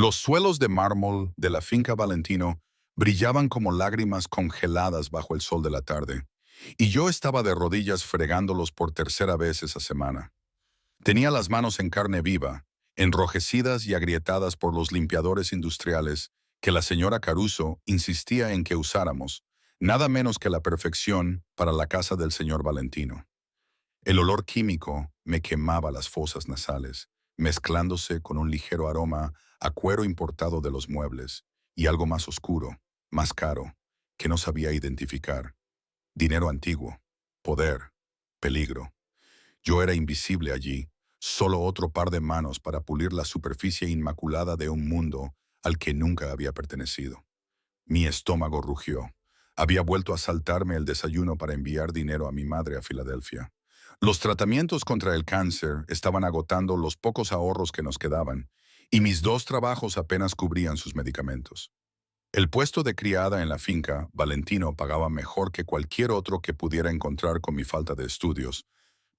Los suelos de mármol de la finca Valentino brillaban como lágrimas congeladas bajo el sol de la tarde, y yo estaba de rodillas fregándolos por tercera vez esa semana. Tenía las manos en carne viva, enrojecidas y agrietadas por los limpiadores industriales que la señora Caruso insistía en que usáramos, nada menos que la perfección para la casa del señor Valentino. El olor químico me quemaba las fosas nasales, mezclándose con un ligero aroma a cuero importado de los muebles y algo más oscuro, más caro, que no sabía identificar. Dinero antiguo, poder, peligro. Yo era invisible allí, solo otro par de manos para pulir la superficie inmaculada de un mundo al que nunca había pertenecido. Mi estómago rugió. Había vuelto a saltarme el desayuno para enviar dinero a mi madre a Filadelfia. Los tratamientos contra el cáncer estaban agotando los pocos ahorros que nos quedaban, y mis dos trabajos apenas cubrían sus medicamentos. El puesto de criada en la finca, Valentino pagaba mejor que cualquier otro que pudiera encontrar con mi falta de estudios,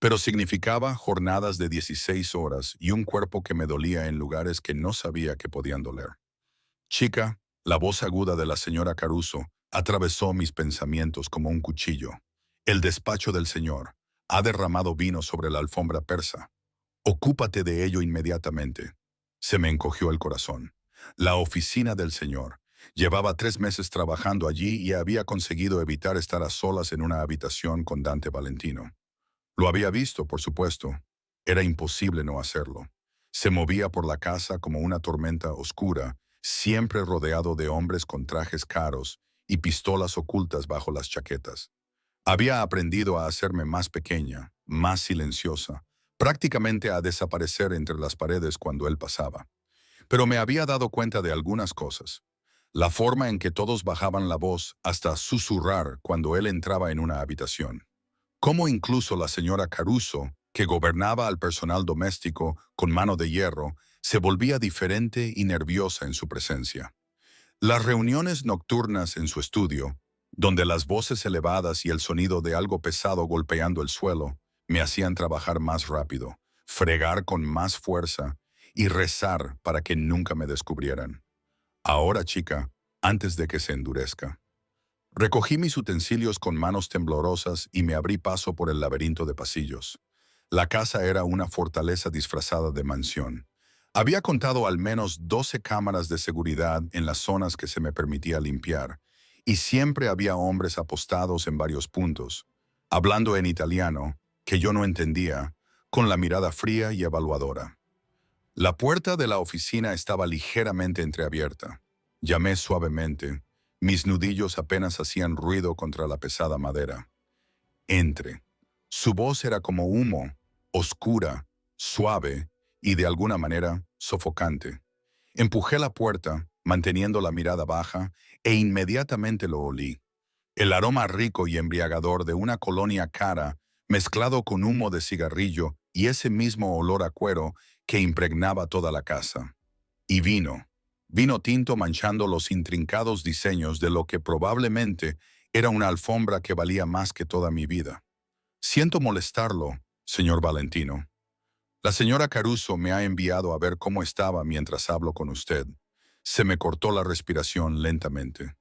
pero significaba jornadas de 16 horas y un cuerpo que me dolía en lugares que no sabía que podían doler. Chica, la voz aguda de la señora Caruso atravesó mis pensamientos como un cuchillo. El despacho del señor ha derramado vino sobre la alfombra persa. Ocúpate de ello inmediatamente. Se me encogió el corazón. La oficina del señor. Llevaba 3 meses trabajando allí y había conseguido evitar estar a solas en una habitación con Dante Valentino. Lo había visto, por supuesto. Era imposible no hacerlo. Se movía por la casa como una tormenta oscura, siempre rodeado de hombres con trajes caros y pistolas ocultas bajo las chaquetas. Había aprendido a hacerme más pequeña, más silenciosa, prácticamente a desaparecer entre las paredes cuando él pasaba. Pero me había dado cuenta de algunas cosas. La forma en que todos bajaban la voz hasta susurrar cuando él entraba en una habitación. Cómo incluso la señora Caruso, que gobernaba al personal doméstico con mano de hierro, se volvía diferente y nerviosa en su presencia. Las reuniones nocturnas en su estudio, donde las voces elevadas y el sonido de algo pesado golpeando el suelo me hacían trabajar más rápido, fregar con más fuerza y rezar para que nunca me descubrieran. Ahora, chica, antes de que se endurezca. Recogí mis utensilios con manos temblorosas y me abrí paso por el laberinto de pasillos. La casa era una fortaleza disfrazada de mansión. Había contado al menos 12 cámaras de seguridad en las zonas que se me permitía limpiar, y siempre había hombres apostados en varios puntos, hablando en italiano, que yo no entendía, con la mirada fría y evaluadora. La puerta de la oficina estaba ligeramente entreabierta. Llamé suavemente. Mis nudillos apenas hacían ruido contra la pesada madera. Entre. Su voz era como humo, oscura, suave y de alguna manera sofocante. Empujé la puerta, manteniendo la mirada baja, e inmediatamente lo olí. El aroma rico y embriagador de una colonia cara, mezclado con humo de cigarrillo y ese mismo olor a cuero que impregnaba toda la casa. Y vino tinto manchando los intrincados diseños de lo que probablemente era una alfombra que valía más que toda mi vida. Siento molestarlo, señor Valentino. La señora Caruso me ha enviado a ver cómo estaba mientras hablo con usted. Se me cortó la respiración lentamente.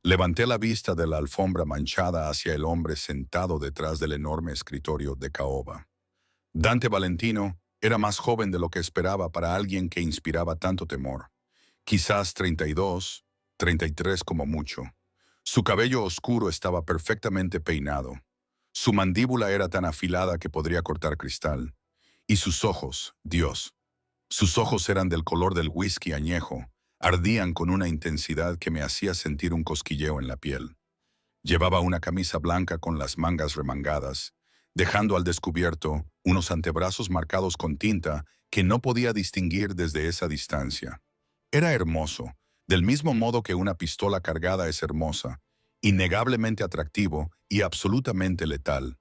Levanté la vista de la alfombra manchada hacia el hombre sentado detrás del enorme escritorio de caoba. Dante Valentino era más joven de lo que esperaba para alguien que inspiraba tanto temor. Quizás 32, 33 como mucho. Su cabello oscuro estaba perfectamente peinado. Su mandíbula era tan afilada que podría cortar cristal. Y sus ojos, Dios. Sus ojos eran del color del whisky añejo, ardían con una intensidad que me hacía sentir un cosquilleo en la piel. Llevaba una camisa blanca con las mangas remangadas, dejando al descubierto unos antebrazos marcados con tinta que no podía distinguir desde esa distancia. Era hermoso, del mismo modo que una pistola cargada es hermosa, innegablemente atractivo y absolutamente letal.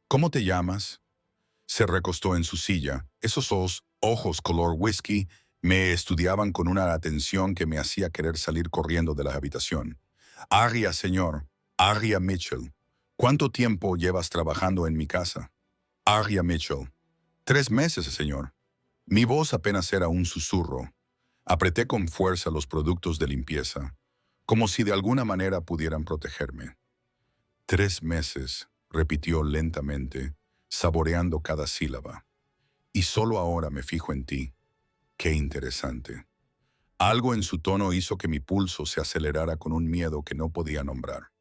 ¿Cómo te llamas? Se recostó en su silla. Esos ojos color whisky me estudiaban con una atención que me hacía querer salir corriendo de la habitación. Arya, señor. Arya Mitchell. ¿Cuánto tiempo llevas trabajando en mi casa? Arya Mitchell. 3 meses, señor. Mi voz apenas era un susurro. Apreté con fuerza los productos de limpieza, como si de alguna manera pudieran protegerme. 3 meses, repitió lentamente, saboreando cada sílaba. Y solo ahora me fijo en ti. Qué interesante. Algo en su tono hizo que mi pulso se acelerara con un miedo que no podía nombrar.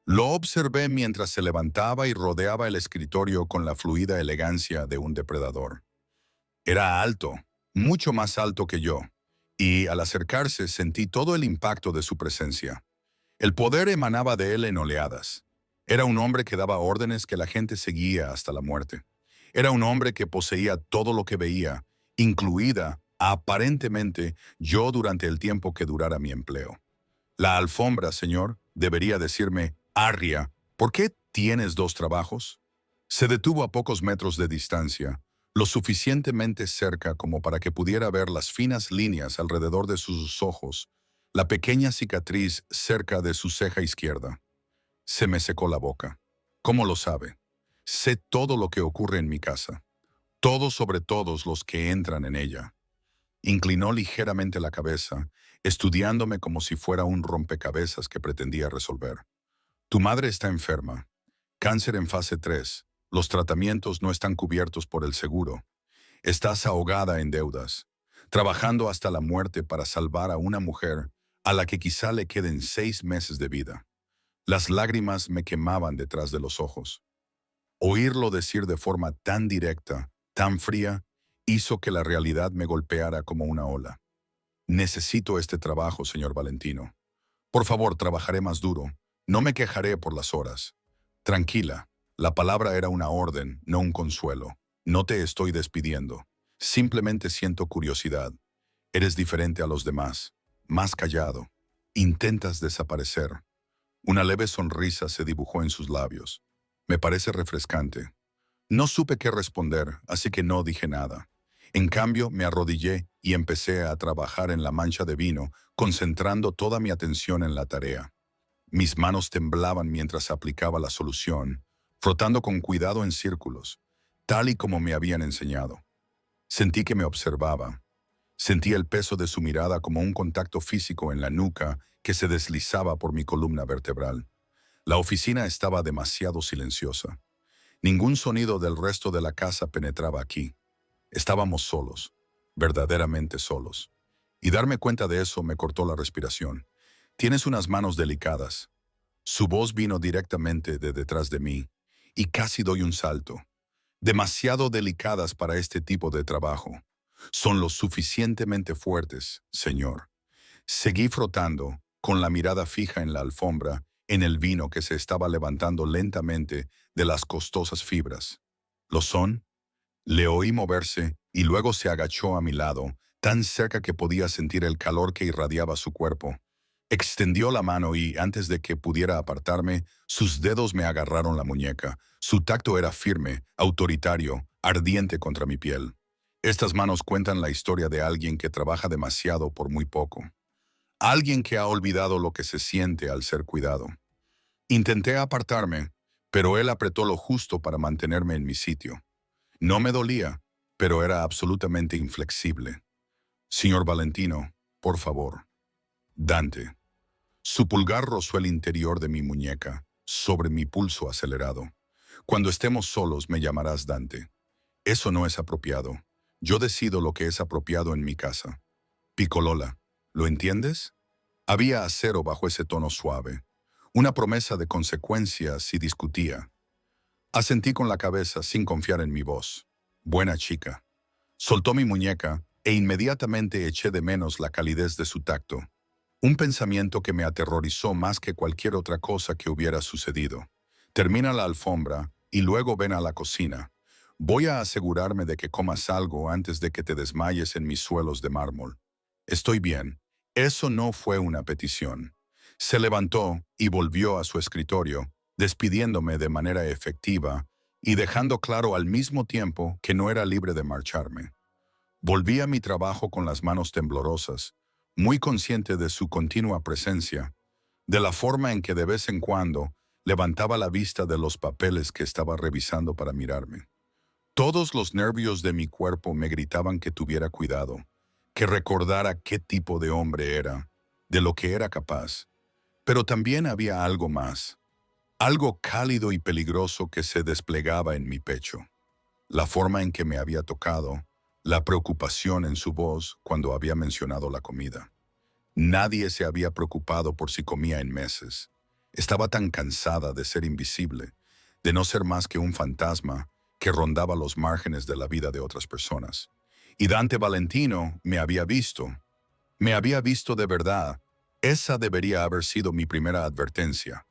Lo observé mientras se levantaba y rodeaba el escritorio con la fluida elegancia de un depredador. Era alto, mucho más alto que yo, y al acercarse sentí todo el impacto de su presencia. El poder emanaba de él en oleadas. Era un hombre que daba órdenes que la gente seguía hasta la muerte. Era un hombre que poseía todo lo que veía, incluida, aparentemente, yo durante el tiempo que durara mi empleo. La alfombra, señor, debería decirme, Arria, ¿por qué tienes 2 trabajos? Se detuvo a pocos metros de distancia, lo suficientemente cerca como para que pudiera ver las finas líneas alrededor de sus ojos, la pequeña cicatriz cerca de su ceja izquierda. Se me secó la boca. ¿Cómo lo sabe? Sé todo lo que ocurre en mi casa, todo sobre todos los que entran en ella. Inclinó ligeramente la cabeza, estudiándome como si fuera un rompecabezas que pretendía resolver. Tu madre está enferma. Cáncer en fase 3. Los tratamientos no están cubiertos por el seguro. Estás ahogada en deudas, trabajando hasta la muerte para salvar a una mujer a la que quizá le queden 6 meses de vida. Las lágrimas me quemaban detrás de los ojos. Oírlo decir de forma tan directa, tan fría, hizo que la realidad me golpeara como una ola. Necesito este trabajo, señor Valentino. Por favor, trabajaré más duro. No me quejaré por las horas. Tranquila, la palabra era una orden, no un consuelo. No te estoy despidiendo. Simplemente siento curiosidad. Eres diferente a los demás, más callado. Intentas desaparecer. Una leve sonrisa se dibujó en sus labios. Me parece refrescante. No supe qué responder, así que no dije nada. En cambio, me arrodillé y empecé a trabajar en la mancha de vino, concentrando toda mi atención en la tarea. Mis manos temblaban mientras aplicaba la solución, frotando con cuidado en círculos, tal y como me habían enseñado. Sentí que me observaba. Sentí el peso de su mirada como un contacto físico en la nuca que se deslizaba por mi columna vertebral. La oficina estaba demasiado silenciosa. Ningún sonido del resto de la casa penetraba aquí. Estábamos solos, verdaderamente solos. Y darme cuenta de eso me cortó la respiración. Tienes unas manos delicadas. Su voz vino directamente de detrás de mí, y casi doy un salto. Demasiado delicadas para este tipo de trabajo. Son lo suficientemente fuertes, señor. Seguí frotando, con la mirada fija en la alfombra, en el vino que se estaba levantando lentamente de las costosas fibras. ¿Lo son? Le oí moverse y luego se agachó a mi lado, tan cerca que podía sentir el calor que irradiaba su cuerpo. Extendió la mano y, antes de que pudiera apartarme, sus dedos me agarraron la muñeca. Su tacto era firme, autoritario, ardiente contra mi piel. Estas manos cuentan la historia de alguien que trabaja demasiado por muy poco. Alguien que ha olvidado lo que se siente al ser cuidado. Intenté apartarme, pero él apretó lo justo para mantenerme en mi sitio. No me dolía, pero era absolutamente inflexible. Señor Valentino, por favor. Dante. Su pulgar rozó el interior de mi muñeca, sobre mi pulso acelerado. Cuando estemos solos me llamarás Dante. Eso no es apropiado. Yo decido lo que es apropiado en mi casa. Piccolola, ¿lo entiendes? Había acero bajo ese tono suave. Una promesa de consecuencias si discutía. Asentí con la cabeza sin confiar en mi voz. Buena chica. Soltó mi muñeca e inmediatamente eché de menos la calidez de su tacto. Un pensamiento que me aterrorizó más que cualquier otra cosa que hubiera sucedido. Termina la alfombra y luego ven a la cocina. Voy a asegurarme de que comas algo antes de que te desmayes en mis suelos de mármol. Estoy bien. Eso no fue una petición. Se levantó y volvió a su escritorio, despidiéndome de manera efectiva y dejando claro al mismo tiempo que no era libre de marcharme. Volví a mi trabajo con las manos temblorosas, muy consciente de su continua presencia, de la forma en que de vez en cuando levantaba la vista de los papeles que estaba revisando para mirarme. Todos los nervios de mi cuerpo me gritaban que tuviera cuidado, que recordara qué tipo de hombre era, de lo que era capaz. Pero también había algo más, algo cálido y peligroso que se desplegaba en mi pecho. La forma en que me había tocado, la preocupación en su voz cuando había mencionado la comida. Nadie se había preocupado por si comía en meses. Estaba tan cansada de ser invisible, de no ser más que un fantasma que rondaba los márgenes de la vida de otras personas. Y Dante Valentino me había visto de verdad. Esa debería haber sido mi primera advertencia.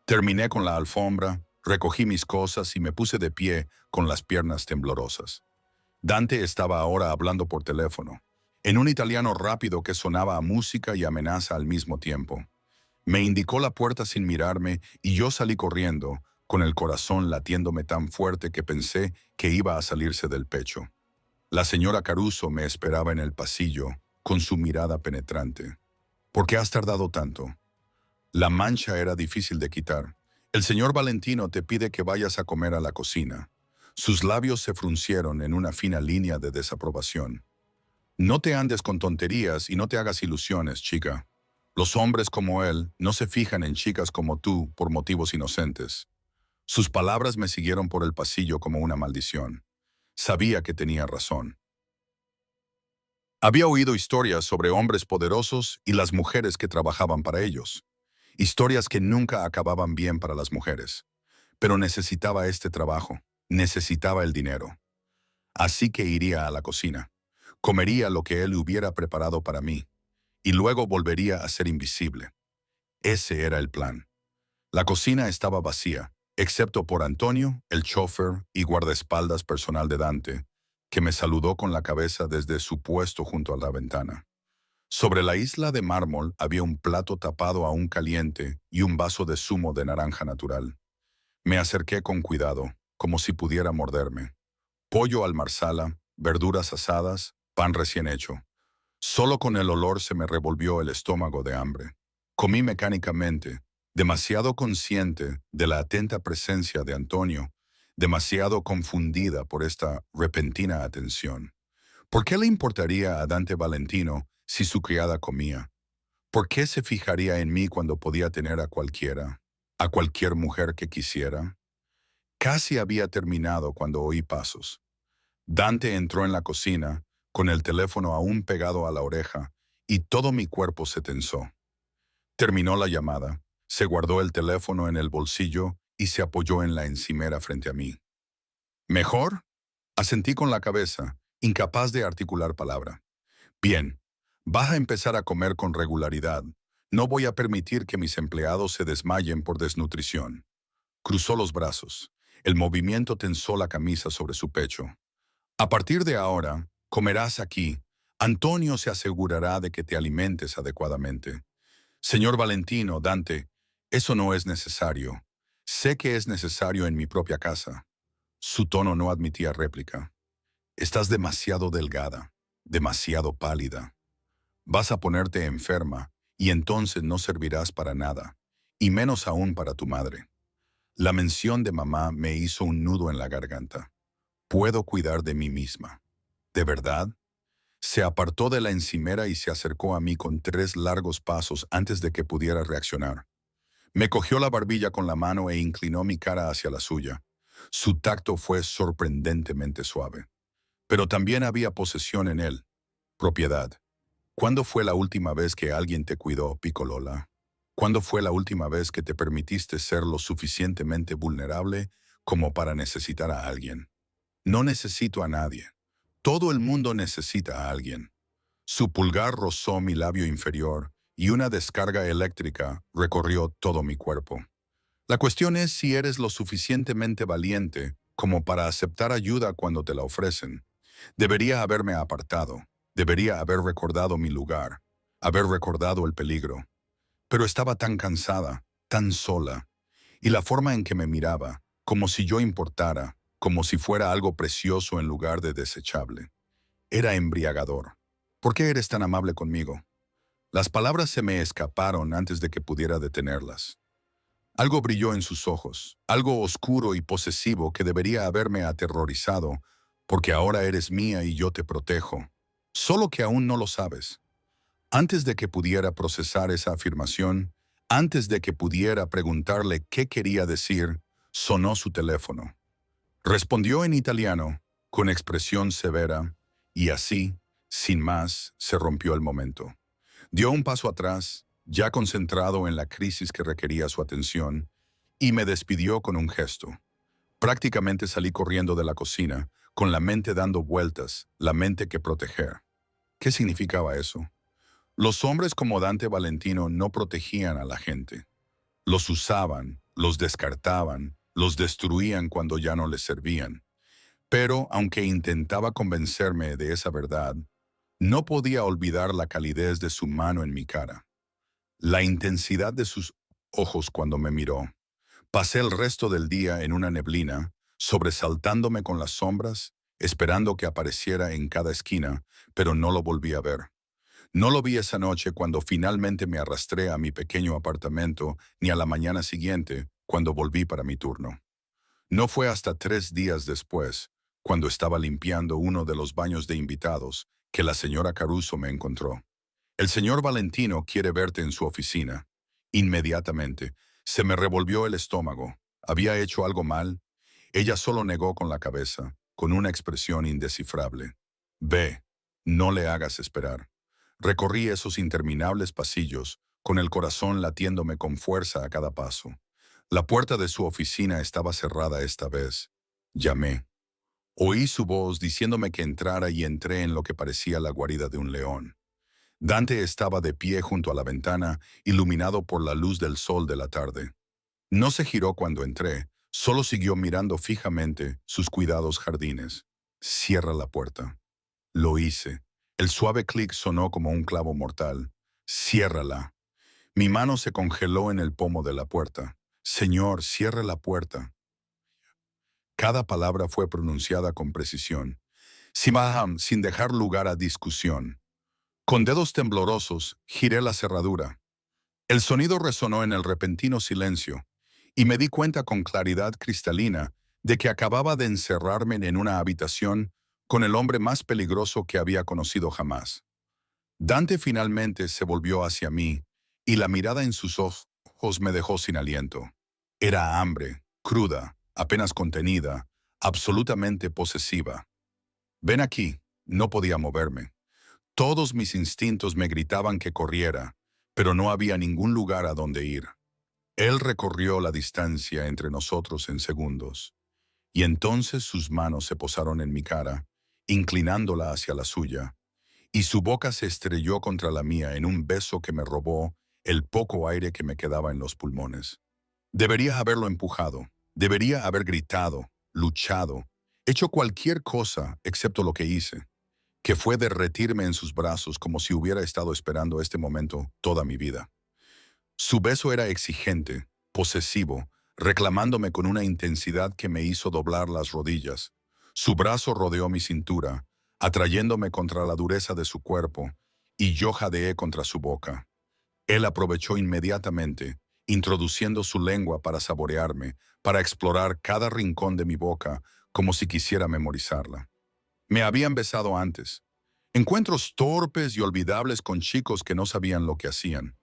Terminé con la alfombra, recogí mis cosas y me puse de pie con las piernas temblorosas. Dante estaba ahora hablando por teléfono, en un italiano rápido que sonaba a música y amenaza al mismo tiempo. Me indicó la puerta sin mirarme y yo salí corriendo, con el corazón latiéndome tan fuerte que pensé que iba a salirse del pecho. La señora Caruso me esperaba en el pasillo, con su mirada penetrante. ¿Por qué has tardado tanto? La mancha era difícil de quitar. El señor Valentino te pide que vayas a comer a la cocina. Sus labios se fruncieron en una fina línea de desaprobación. No te andes con tonterías y no te hagas ilusiones, chica. Los hombres como él no se fijan en chicas como tú por motivos inocentes. Sus palabras me siguieron por el pasillo como una maldición. Sabía que tenía razón. Había oído historias sobre hombres poderosos y las mujeres que trabajaban para ellos. Historias que nunca acababan bien para las mujeres. Pero necesitaba este trabajo, necesitaba el dinero. Así que iría a la cocina. Comería lo que él hubiera preparado para mí, y luego volvería a ser invisible. Ese era el plan. La cocina estaba vacía, excepto por Antonio, el chofer y guardaespaldas personal de Dante, que me saludó con la cabeza desde su puesto junto a la ventana. Sobre la isla de mármol había un plato tapado aún caliente y un vaso de zumo de naranja natural. Me acerqué con cuidado, como si pudiera morderme. Pollo al marsala, verduras asadas, pan recién hecho. Solo con el olor se me revolvió el estómago de hambre. Comí mecánicamente, demasiado consciente de la atenta presencia de Antonio, demasiado confundida por esta repentina atención. ¿Por qué le importaría a Dante Valentino si su criada comía? ¿Por qué se fijaría en mí cuando podía tener a cualquiera, a cualquier mujer que quisiera? Casi había terminado cuando oí pasos. Dante entró en la cocina, con el teléfono aún pegado a la oreja, y todo mi cuerpo se tensó. Terminó la llamada, se guardó el teléfono en el bolsillo y se apoyó en la encimera frente a mí. ¿Mejor? Asentí con la cabeza, incapaz de articular palabra. Bien, vas a empezar a comer con regularidad. No voy a permitir que mis empleados se desmayen por desnutrición. Cruzó los brazos. El movimiento tensó la camisa sobre su pecho. A partir de ahora, comerás aquí. Antonio se asegurará de que te alimentes adecuadamente. Señor Valentino, Dante, eso no es necesario. Sé que es necesario en mi propia casa. Su tono no admitía réplica. Estás demasiado delgada, demasiado pálida. Vas a ponerte enferma y entonces no servirás para nada, y menos aún para tu madre. La mención de mamá me hizo un nudo en la garganta. Puedo cuidar de mí misma. ¿De verdad? Se apartó de la encimera y se acercó a mí con 3 largos pasos antes de que pudiera reaccionar. Me cogió la barbilla con la mano e inclinó mi cara hacia la suya. Su tacto fue sorprendentemente suave. Pero también había posesión en él. Propiedad. ¿Cuándo fue la última vez que alguien te cuidó, Piccolola? ¿Cuándo fue la última vez que te permitiste ser lo suficientemente vulnerable como para necesitar a alguien? No necesito a nadie. Todo el mundo necesita a alguien. Su pulgar rozó mi labio inferior y una descarga eléctrica recorrió todo mi cuerpo. La cuestión es si eres lo suficientemente valiente como para aceptar ayuda cuando te la ofrecen. Debería haberme apartado. Debería haber recordado mi lugar, haber recordado el peligro. Pero estaba tan cansada, tan sola, y la forma en que me miraba, como si yo importara, como si fuera algo precioso en lugar de desechable. Era embriagador. ¿Por qué eres tan amable conmigo? Las palabras se me escaparon antes de que pudiera detenerlas. Algo brilló en sus ojos, algo oscuro y posesivo que debería haberme aterrorizado, porque ahora eres mía y yo te protejo. Solo que aún no lo sabes. Antes de que pudiera procesar esa afirmación, antes de que pudiera preguntarle qué quería decir, sonó su teléfono. Respondió en italiano, con expresión severa, y así, sin más, se rompió el momento. Dio un paso atrás, ya concentrado en la crisis que requería su atención, y me despidió con un gesto. Prácticamente salí corriendo de la cocina, con la mente dando vueltas, la mente que proteger. ¿Qué significaba eso? Los hombres como Dante Valentino no protegían a la gente. Los usaban, los descartaban, los destruían cuando ya no les servían. Pero, aunque intentaba convencerme de esa verdad, no podía olvidar la calidez de su mano en mi cara, la intensidad de sus ojos cuando me miró. Pasé el resto del día en una neblina, sobresaltándome con las sombras, esperando que apareciera en cada esquina, pero no lo volví a ver. No lo vi esa noche cuando finalmente me arrastré a mi pequeño apartamento, ni a la mañana siguiente, cuando volví para mi turno. No fue hasta 3 días después, cuando estaba limpiando uno de los baños de invitados, que la señora Caruso me encontró. El señor Valentino quiere verte en su oficina. Inmediatamente, se me revolvió el estómago. ¿Había hecho algo mal? Ella solo negó con la cabeza, con una expresión indescifrable. Ve, no le hagas esperar. Recorrí esos interminables pasillos, con el corazón latiéndome con fuerza a cada paso. La puerta de su oficina estaba cerrada esta vez. Llamé. Oí su voz diciéndome que entrara y entré en lo que parecía la guarida de un león. Dante estaba de pie junto a la ventana, iluminado por la luz del sol de la tarde. No se giró cuando entré, solo siguió mirando fijamente sus cuidados jardines. Cierra la puerta. Lo hice. El suave clic sonó como un clavo mortal. Ciérrala. Mi mano se congeló en el pomo de la puerta. Señor, cierre la puerta. Cada palabra fue pronunciada con precisión, sin dejar lugar a discusión. Con dedos temblorosos, giré la cerradura. El sonido resonó en el repentino silencio, y me di cuenta con claridad cristalina de que acababa de encerrarme en una habitación con el hombre más peligroso que había conocido jamás. Dante finalmente se volvió hacia mí, y la mirada en sus ojos me dejó sin aliento. Era hambre, cruda, apenas contenida, absolutamente posesiva. Ven aquí, no podía moverme. Todos mis instintos me gritaban que corriera, pero no había ningún lugar a donde ir. Él recorrió la distancia entre nosotros en segundos, y entonces sus manos se posaron en mi cara, inclinándola hacia la suya, y su boca se estrelló contra la mía en un beso que me robó el poco aire que me quedaba en los pulmones. Debería haberlo empujado, debería haber gritado, luchado, hecho cualquier cosa excepto lo que hice, que fue derretirme en sus brazos como si hubiera estado esperando este momento toda mi vida. Su beso era exigente, posesivo, reclamándome con una intensidad que me hizo doblar las rodillas. Su brazo rodeó mi cintura, atrayéndome contra la dureza de su cuerpo, y yo jadeé contra su boca. Él aprovechó inmediatamente, introduciendo su lengua para saborearme, para explorar cada rincón de mi boca, como si quisiera memorizarla. Me habían besado antes. Encuentros torpes y olvidables con chicos que no sabían lo que hacían.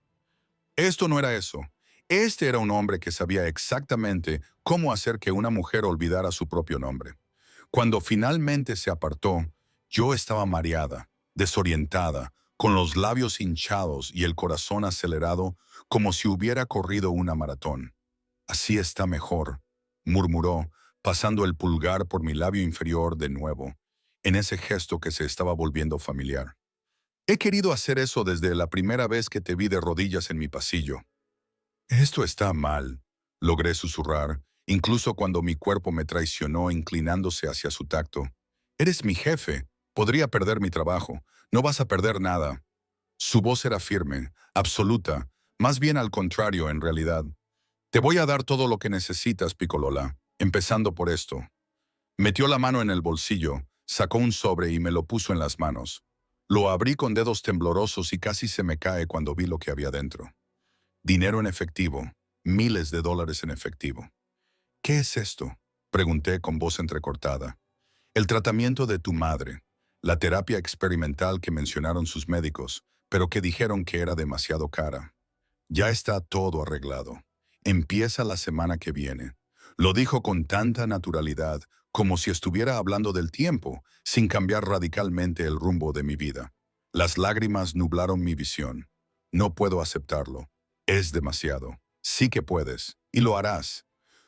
Esto no era eso. Este era un hombre que sabía exactamente cómo hacer que una mujer olvidara su propio nombre. Cuando finalmente se apartó, yo estaba mareada, desorientada, con los labios hinchados y el corazón acelerado como si hubiera corrido una maratón. Así está mejor, murmuró, pasando el pulgar por mi labio inferior de nuevo, en ese gesto que se estaba volviendo familiar. He querido hacer eso desde la primera vez que te vi de rodillas en mi pasillo. Esto está mal, logré susurrar, incluso cuando mi cuerpo me traicionó inclinándose hacia su tacto. Eres mi jefe, podría perder mi trabajo, no vas a perder nada. Su voz era firme, absoluta, más bien al contrario en realidad. Te voy a dar todo lo que necesitas, Piccolola, empezando por esto. Metió la mano en el bolsillo, sacó un sobre y me lo puso en las manos. Lo abrí con dedos temblorosos y casi se me cae cuando vi lo que había dentro. Dinero en efectivo, miles de dólares en efectivo. ¿Qué es esto?, pregunté con voz entrecortada. El tratamiento de tu madre. La terapia experimental que mencionaron sus médicos, pero que dijeron que era demasiado cara. Ya está todo arreglado. Empieza la semana que viene. Lo dijo con tanta naturalidad, como si estuviera hablando del tiempo, sin cambiar radicalmente el rumbo de mi vida. Las lágrimas nublaron mi visión. No puedo aceptarlo. Es demasiado. Sí que puedes, y lo harás.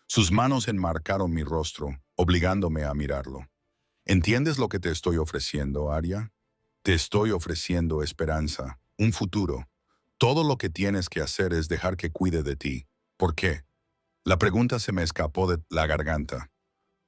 Sus manos enmarcaron mi rostro, obligándome a mirarlo. ¿Entiendes lo que te estoy ofreciendo, Aria? Te estoy ofreciendo esperanza, un futuro. Todo lo que tienes que hacer es dejar que cuide de ti. ¿Por qué? La pregunta se me escapó de la garganta.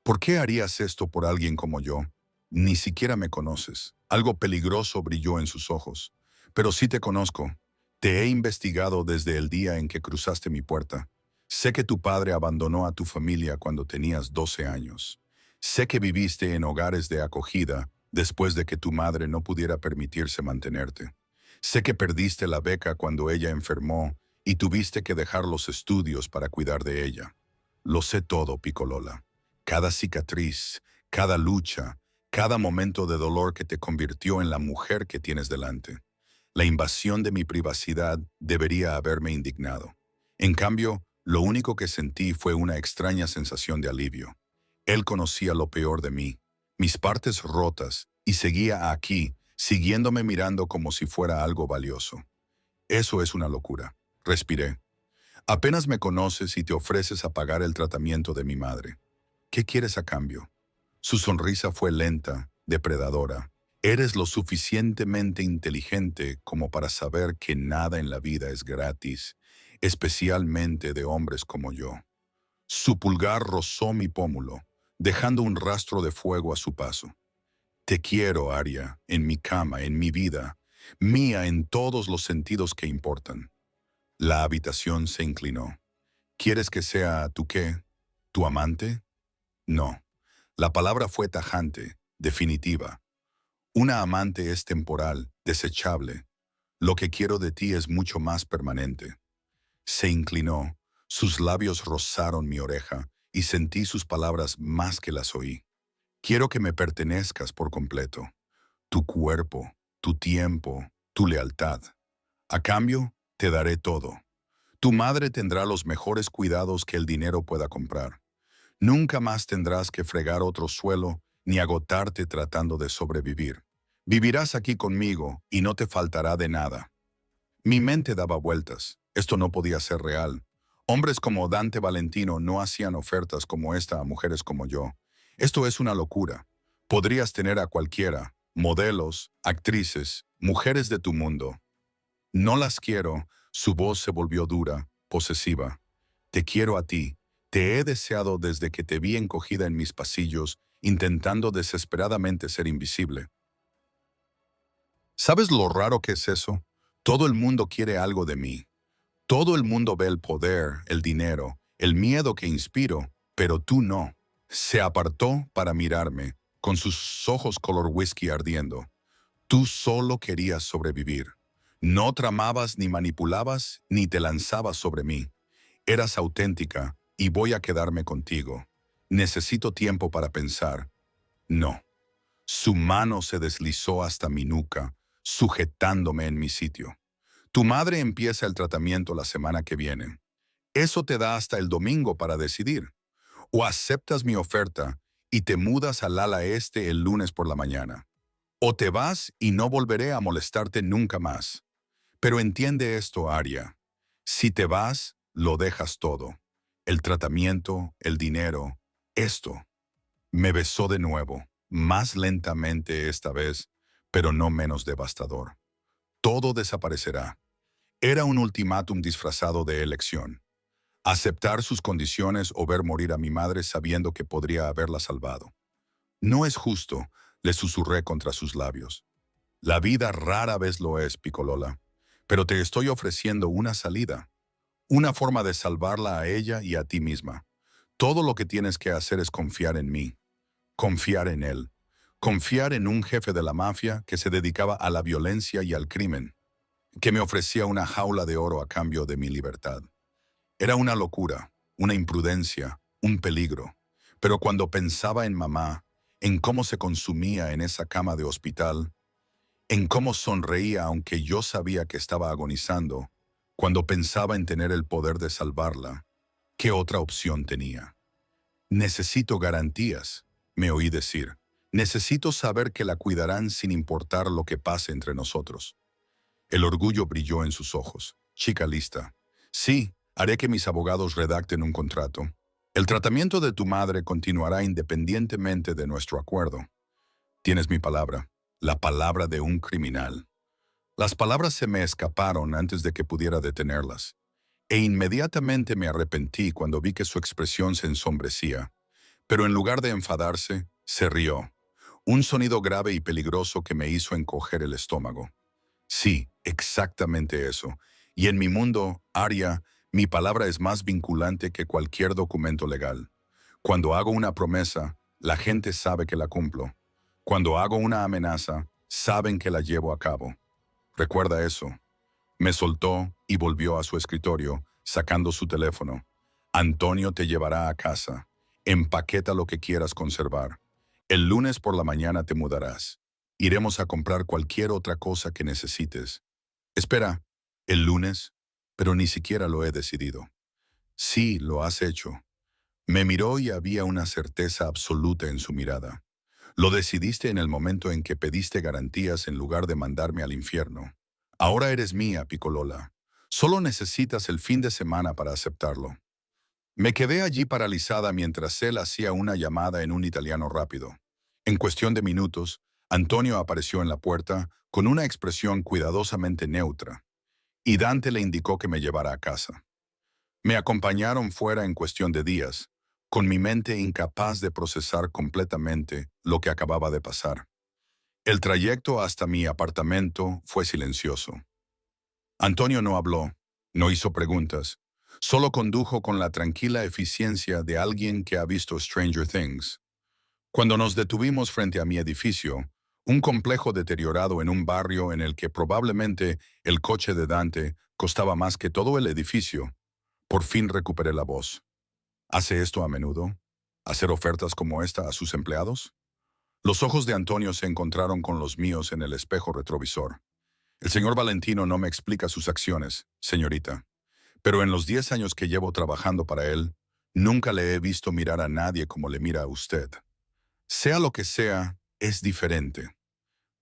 ¿Por qué harías esto por alguien como yo? Ni siquiera me conoces. Algo peligroso brilló en sus ojos. Pero sí te conozco. Te he investigado desde el día en que cruzaste mi puerta. Sé que tu padre abandonó a tu familia cuando tenías 12 años. Sé que viviste en hogares de acogida después de que tu madre no pudiera permitirse mantenerte. Sé que perdiste la beca cuando ella enfermó y tuviste que dejar los estudios para cuidar de ella. Lo sé todo, Picolola. Cada cicatriz, cada lucha, cada momento de dolor que te convirtió en la mujer que tienes delante. La invasión de mi privacidad debería haberme indignado. En cambio, lo único que sentí fue una extraña sensación de alivio. Él conocía lo peor de mí, mis partes rotas, y seguía aquí, siguiéndome mirando como si fuera algo valioso. Eso es una locura. Respiré. Apenas me conoces y te ofreces a pagar el tratamiento de mi madre. ¿Qué quieres a cambio? Su sonrisa fue lenta, depredadora. Eres lo suficientemente inteligente como para saber que nada en la vida es gratis, especialmente de hombres como yo. Su pulgar rozó mi pómulo, dejando un rastro de fuego a su paso. Te quiero, Aria, en mi cama, en mi vida, mía en todos los sentidos que importan. La habitación se inclinó. ¿Quieres que sea tu qué? ¿Tu amante? No. La palabra fue tajante, definitiva. Una amante es temporal, desechable. Lo que quiero de ti es mucho más permanente. Se inclinó, sus labios rozaron mi oreja y sentí sus palabras más que las oí. Quiero que me pertenezcas por completo. Tu cuerpo, tu tiempo, tu lealtad. A cambio, te daré todo. Tu madre tendrá los mejores cuidados que el dinero pueda comprar. Nunca más tendrás que fregar otro suelo ni agotarte tratando de sobrevivir. Vivirás aquí conmigo y no te faltará de nada. Mi mente daba vueltas. Esto no podía ser real. Hombres como Dante Valentino no hacían ofertas como esta a mujeres como yo. Esto es una locura. Podrías tener a cualquiera, modelos, actrices, mujeres de tu mundo. No las quiero. Su voz se volvió dura, posesiva. Te quiero a ti. Te he deseado desde que te vi encogida en mis pasillos, intentando desesperadamente ser invisible. ¿Sabes lo raro que es eso? Todo el mundo quiere algo de mí. Todo el mundo ve el poder, el dinero, el miedo que inspiro, pero tú no. Se apartó para mirarme, con sus ojos color whisky ardiendo. Tú solo querías sobrevivir. No tramabas ni manipulabas ni te lanzabas sobre mí. Eras auténtica y voy a quedarme contigo. Necesito tiempo para pensar. No. Su mano se deslizó hasta mi nuca, sujetándome en mi sitio. Tu madre empieza el tratamiento la semana que viene. Eso te da hasta el domingo para decidir. O aceptas mi oferta y te mudas al ala este el lunes por la mañana. O te vas y no volveré a molestarte nunca más. Pero entiende esto, Aria. Si te vas, lo dejas todo. El tratamiento, el dinero, esto. Me besó de nuevo, más lentamente esta vez, pero no menos devastador. Todo desaparecerá. Era un ultimátum disfrazado de elección. Aceptar sus condiciones o ver morir a mi madre sabiendo que podría haberla salvado. No es justo, le susurré contra sus labios. La vida rara vez lo es, Picolola, pero te estoy ofreciendo una salida, una forma de salvarla a ella y a ti misma. Todo lo que tienes que hacer es confiar en mí, confiar en él, confiar en un jefe de la mafia que se dedicaba a la violencia y al crimen, que me ofrecía una jaula de oro a cambio de mi libertad. Era una locura, una imprudencia, un peligro, pero cuando pensaba en mamá, en cómo se consumía en esa cama de hospital, en cómo sonreía aunque yo sabía que estaba agonizando, cuando pensaba en tener el poder de salvarla. ¿Qué otra opción tenía? Necesito garantías, me oí decir. Necesito saber que la cuidarán sin importar lo que pase entre nosotros. El orgullo brilló en sus ojos. Chica lista. Sí, haré que mis abogados redacten un contrato. El tratamiento de tu madre continuará independientemente de nuestro acuerdo. Tienes mi palabra, la palabra de un criminal. Las palabras se me escaparon antes de que pudiera detenerlas, e inmediatamente me arrepentí cuando vi que su expresión se ensombrecía. Pero en lugar de enfadarse, se rió. Un sonido grave y peligroso que me hizo encoger el estómago. Sí, exactamente eso. Y en mi mundo, Aria, mi palabra es más vinculante que cualquier documento legal. Cuando hago una promesa, la gente sabe que la cumplo. Cuando hago una amenaza, saben que la llevo a cabo. Recuerda eso. Me soltó y volvió a su escritorio, sacando su teléfono. Antonio te llevará a casa. Empaqueta lo que quieras conservar. El lunes por la mañana te mudarás. Iremos a comprar cualquier otra cosa que necesites. Espera, ¿el lunes? Pero ni siquiera lo he decidido. Sí, lo has hecho. Me miró y había una certeza absoluta en su mirada. Lo decidiste en el momento en que pediste garantías en lugar de mandarme al infierno. Ahora eres mía, Picolola. Solo necesitas el fin de semana para aceptarlo. Me quedé allí paralizada mientras él hacía una llamada en un italiano rápido. En cuestión de minutos, Antonio apareció en la puerta con una expresión cuidadosamente neutra, y Dante le indicó que me llevara a casa. Me acompañaron fuera en cuestión de días, con mi mente incapaz de procesar completamente lo que acababa de pasar. El trayecto hasta mi apartamento fue silencioso. Antonio no habló, no hizo preguntas, solo condujo con la tranquila eficiencia de alguien que ha visto Stranger Things. Cuando nos detuvimos frente a mi edificio, un complejo deteriorado en un barrio en el que probablemente el coche de Dante costaba más que todo el edificio, por fin recuperé la voz. ¿Hace esto a menudo? ¿Hacer ofertas como esta a sus empleados? Los ojos de Antonio se encontraron con los míos en el espejo retrovisor. El señor Valentino no me explica sus acciones, señorita, pero en los 10 años que llevo trabajando para él, nunca le he visto mirar a nadie como le mira a usted. Sea lo que sea, es diferente.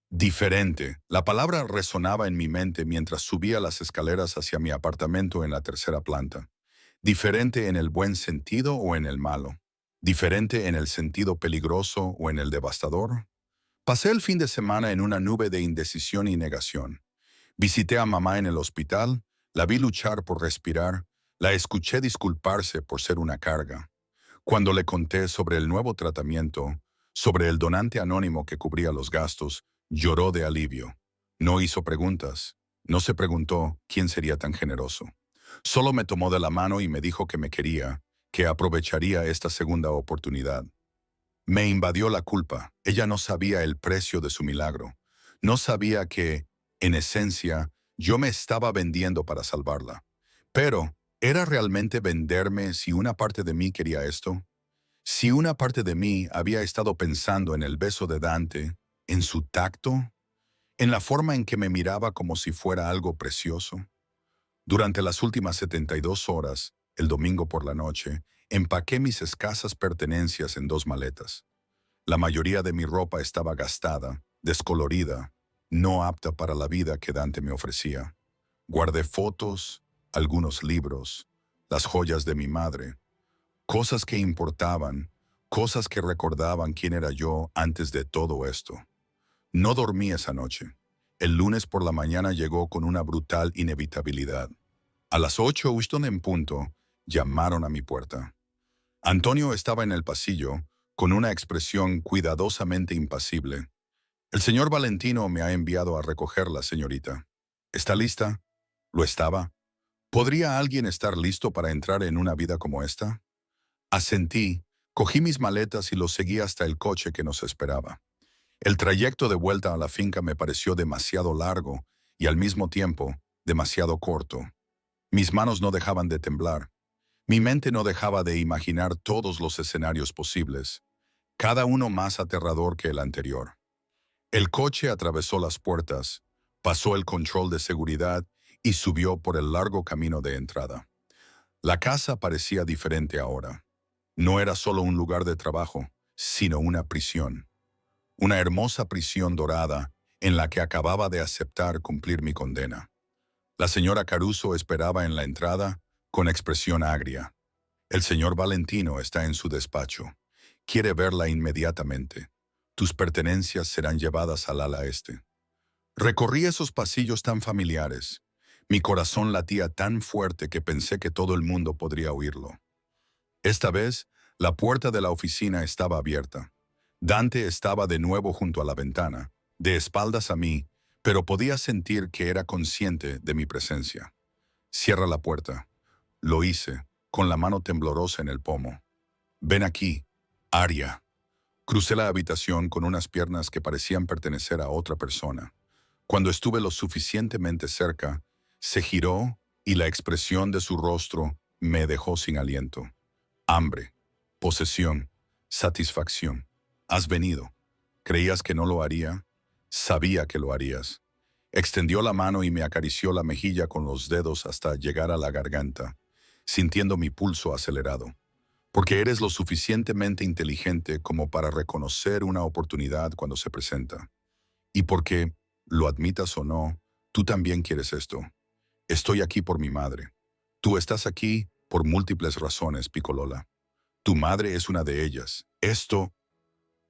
Diferente. La palabra resonaba en mi mente mientras subía las escaleras hacia mi apartamento en la tercera planta. Diferente en el buen sentido o en el malo. Diferente en el sentido peligroso o en el devastador. Pasé el fin de semana en una nube de indecisión y negación. Visité a mamá en el hospital, la vi luchar por respirar, la escuché disculparse por ser una carga. Cuando le conté sobre el nuevo tratamiento, sobre el donante anónimo que cubría los gastos, lloró de alivio. No hizo preguntas. No se preguntó quién sería tan generoso. Solo me tomó de la mano y me dijo que me quería, que aprovecharía esta segunda oportunidad. Me invadió la culpa. Ella no sabía el precio de su milagro. No sabía que, en esencia, yo me estaba vendiendo para salvarla. Pero, ¿era realmente venderme si una parte de mí quería esto? Si una parte de mí había estado pensando en el beso de Dante, en su tacto, en la forma en que me miraba como si fuera algo precioso. Durante las últimas 72 horas, el domingo por la noche, empaqué mis escasas pertenencias en 2 maletas. La mayoría de mi ropa estaba gastada, descolorida, no apta para la vida que Dante me ofrecía. Guardé fotos, algunos libros, las joyas de mi madre, cosas que importaban, cosas que recordaban quién era yo antes de todo esto. No dormí esa noche. El lunes por la mañana llegó con una brutal inevitabilidad. A las 8:00 en punto, llamaron a mi puerta. Antonio estaba en el pasillo, con una expresión cuidadosamente impasible. El señor Valentino me ha enviado a recogerla, señorita. ¿Está lista? ¿Lo estaba? ¿Podría alguien estar listo para entrar en una vida como esta? Asentí, cogí mis maletas y los seguí hasta el coche que nos esperaba. El trayecto de vuelta a la finca me pareció demasiado largo y al mismo tiempo demasiado corto. Mis manos no dejaban de temblar. Mi mente no dejaba de imaginar todos los escenarios posibles. cada uno más aterrador que el anterior. El coche atravesó las puertas, pasó el control de seguridad y subió por el largo camino de entrada. La casa parecía diferente ahora. No era solo un lugar de trabajo, sino una prisión. Una hermosa prisión dorada en la que acababa de aceptar cumplir mi condena. La señora Caruso esperaba en la entrada con expresión agria. El señor Valentino está en su despacho. Quiere verla inmediatamente. Tus pertenencias serán llevadas al ala este. Recorrí esos pasillos tan familiares. Mi corazón latía tan fuerte que pensé que todo el mundo podría oírlo. Esta vez, la puerta de la oficina estaba abierta. Dante estaba de nuevo junto a la ventana, de espaldas a mí, pero podía sentir que era consciente de mi presencia. Cierra la puerta. Lo hice, con la mano temblorosa en el pomo. Ven aquí, Aria. Crucé la habitación con unas piernas que parecían pertenecer a otra persona. Cuando estuve lo suficientemente cerca, se giró y la expresión de su rostro me dejó sin aliento. Hambre, posesión, satisfacción. Has venido. ¿Creías que no lo haría? Sabía que lo harías. Extendió la mano y me acarició la mejilla con los dedos hasta llegar a la garganta, sintiendo mi pulso acelerado. Porque eres lo suficientemente inteligente como para reconocer una oportunidad cuando se presenta. Y porque, lo admitas o no, tú también quieres esto. Estoy aquí por mi madre. Tú estás aquí por múltiples razones, Picolola. Tu madre es una de ellas. Esto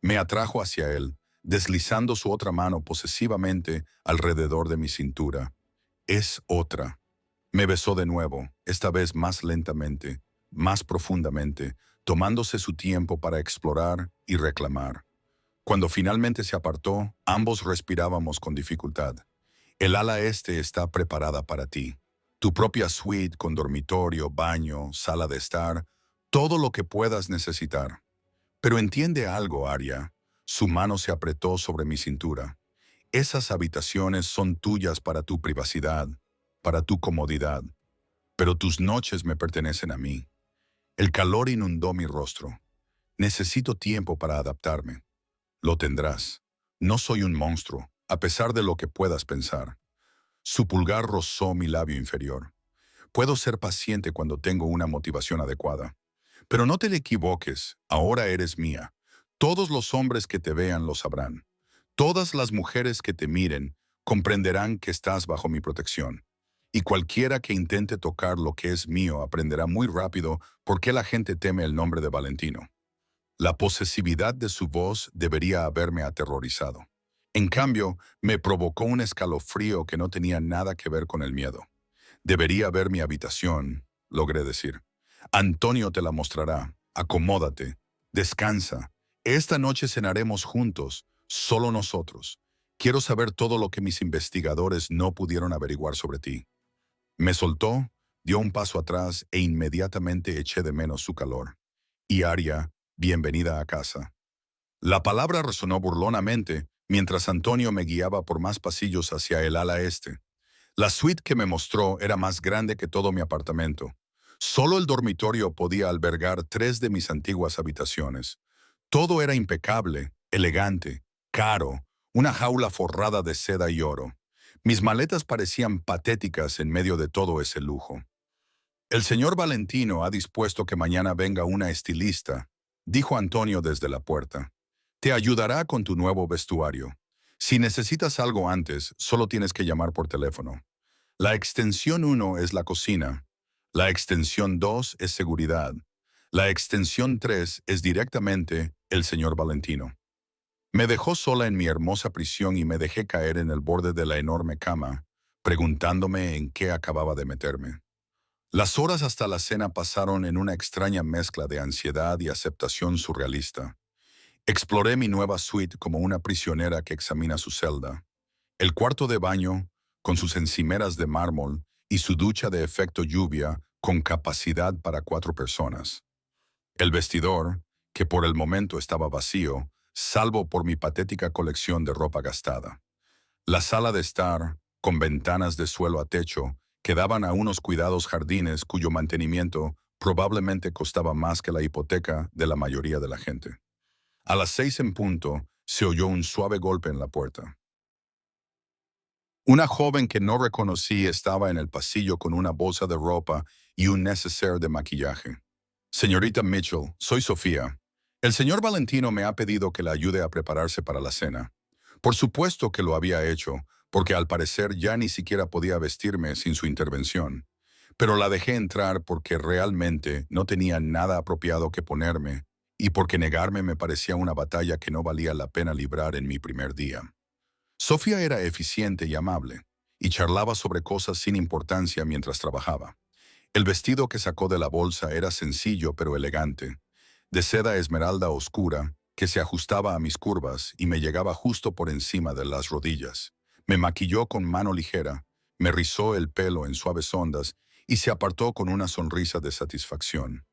me atrajo hacia él, deslizando su otra mano posesivamente alrededor de mi cintura. Es otra. Me besó de nuevo, esta vez más lentamente, más profundamente, tomándose su tiempo para explorar y reclamar. Cuando finalmente se apartó, ambos respirábamos con dificultad. El ala este está preparada para ti. Tu propia suite con dormitorio, baño, sala de estar, todo lo que puedas necesitar. Pero entiende algo, Aria. Su mano se apretó sobre mi cintura. Esas habitaciones son tuyas para tu privacidad, para tu comodidad. Pero tus noches me pertenecen a mí. El calor inundó mi rostro. Necesito tiempo para adaptarme. Lo tendrás. No soy un monstruo, a pesar de lo que puedas pensar. Su pulgar rozó mi labio inferior. Puedo ser paciente cuando tengo una motivación adecuada. Pero no te le equivoques, ahora eres mía. Todos los hombres que te vean lo sabrán. Todas las mujeres que te miren comprenderán que estás bajo mi protección. Y cualquiera que intente tocar lo que es mío aprenderá muy rápido por qué la gente teme el nombre de Valentino. La posesividad de su voz debería haberme aterrorizado. En cambio, me provocó un escalofrío que no tenía nada que ver con el miedo. Debería ver mi habitación, logré decir. Antonio te la mostrará. Acomódate. Descansa. Esta noche cenaremos juntos, solo nosotros. Quiero saber todo lo que mis investigadores no pudieron averiguar sobre ti. Me soltó, dio un paso atrás e inmediatamente eché de menos su calor. Y Aria, bienvenida a casa. La palabra resonó burlonamente mientras Antonio me guiaba por más pasillos hacia el ala este. La suite que me mostró era más grande que todo mi apartamento. Solo el dormitorio podía albergar 3 de mis antiguas habitaciones. Todo era impecable, elegante, caro, una jaula forrada de seda y oro. Mis maletas parecían patéticas en medio de todo ese lujo. El señor Valentino ha dispuesto que mañana venga una estilista, dijo Antonio desde la puerta. Te ayudará con tu nuevo vestuario. Si necesitas algo antes, solo tienes que llamar por teléfono. La extensión 1 es la cocina. La extensión 2 es seguridad. La extensión 3 es directamente el señor Valentino. Me dejó sola en mi hermosa prisión y me dejé caer en el borde de la enorme cama, preguntándome en qué acababa de meterme. Las horas hasta la cena pasaron en una extraña mezcla de ansiedad y aceptación surrealista. Exploré mi nueva suite como una prisionera que examina su celda. El cuarto de baño, con sus encimeras de mármol y su ducha de efecto lluvia con capacidad para 4 personas. El vestidor, que por el momento estaba vacío, salvo por mi patética colección de ropa gastada. La sala de estar, con ventanas de suelo a techo, que daban a unos cuidados jardines cuyo mantenimiento probablemente costaba más que la hipoteca de la mayoría de la gente. A las 6 en punto, se oyó un suave golpe en la puerta. Una joven que no reconocí estaba en el pasillo con una bolsa de ropa y un neceser de maquillaje. Señorita Mitchell, soy Sofía. El señor Valentino me ha pedido que la ayude a prepararse para la cena. Por supuesto que lo había hecho, porque al parecer ya ni siquiera podía vestirme sin su intervención. Pero la dejé entrar porque realmente no tenía nada apropiado que ponerme y porque negarme me parecía una batalla que no valía la pena librar en mi primer día. Sofía era eficiente y amable, y charlaba sobre cosas sin importancia mientras trabajaba. El vestido que sacó de la bolsa era sencillo pero elegante, de seda esmeralda oscura, que se ajustaba a mis curvas y me llegaba justo por encima de las rodillas. Me maquilló con mano ligera, me rizó el pelo en suaves ondas y se apartó con una sonrisa de satisfacción.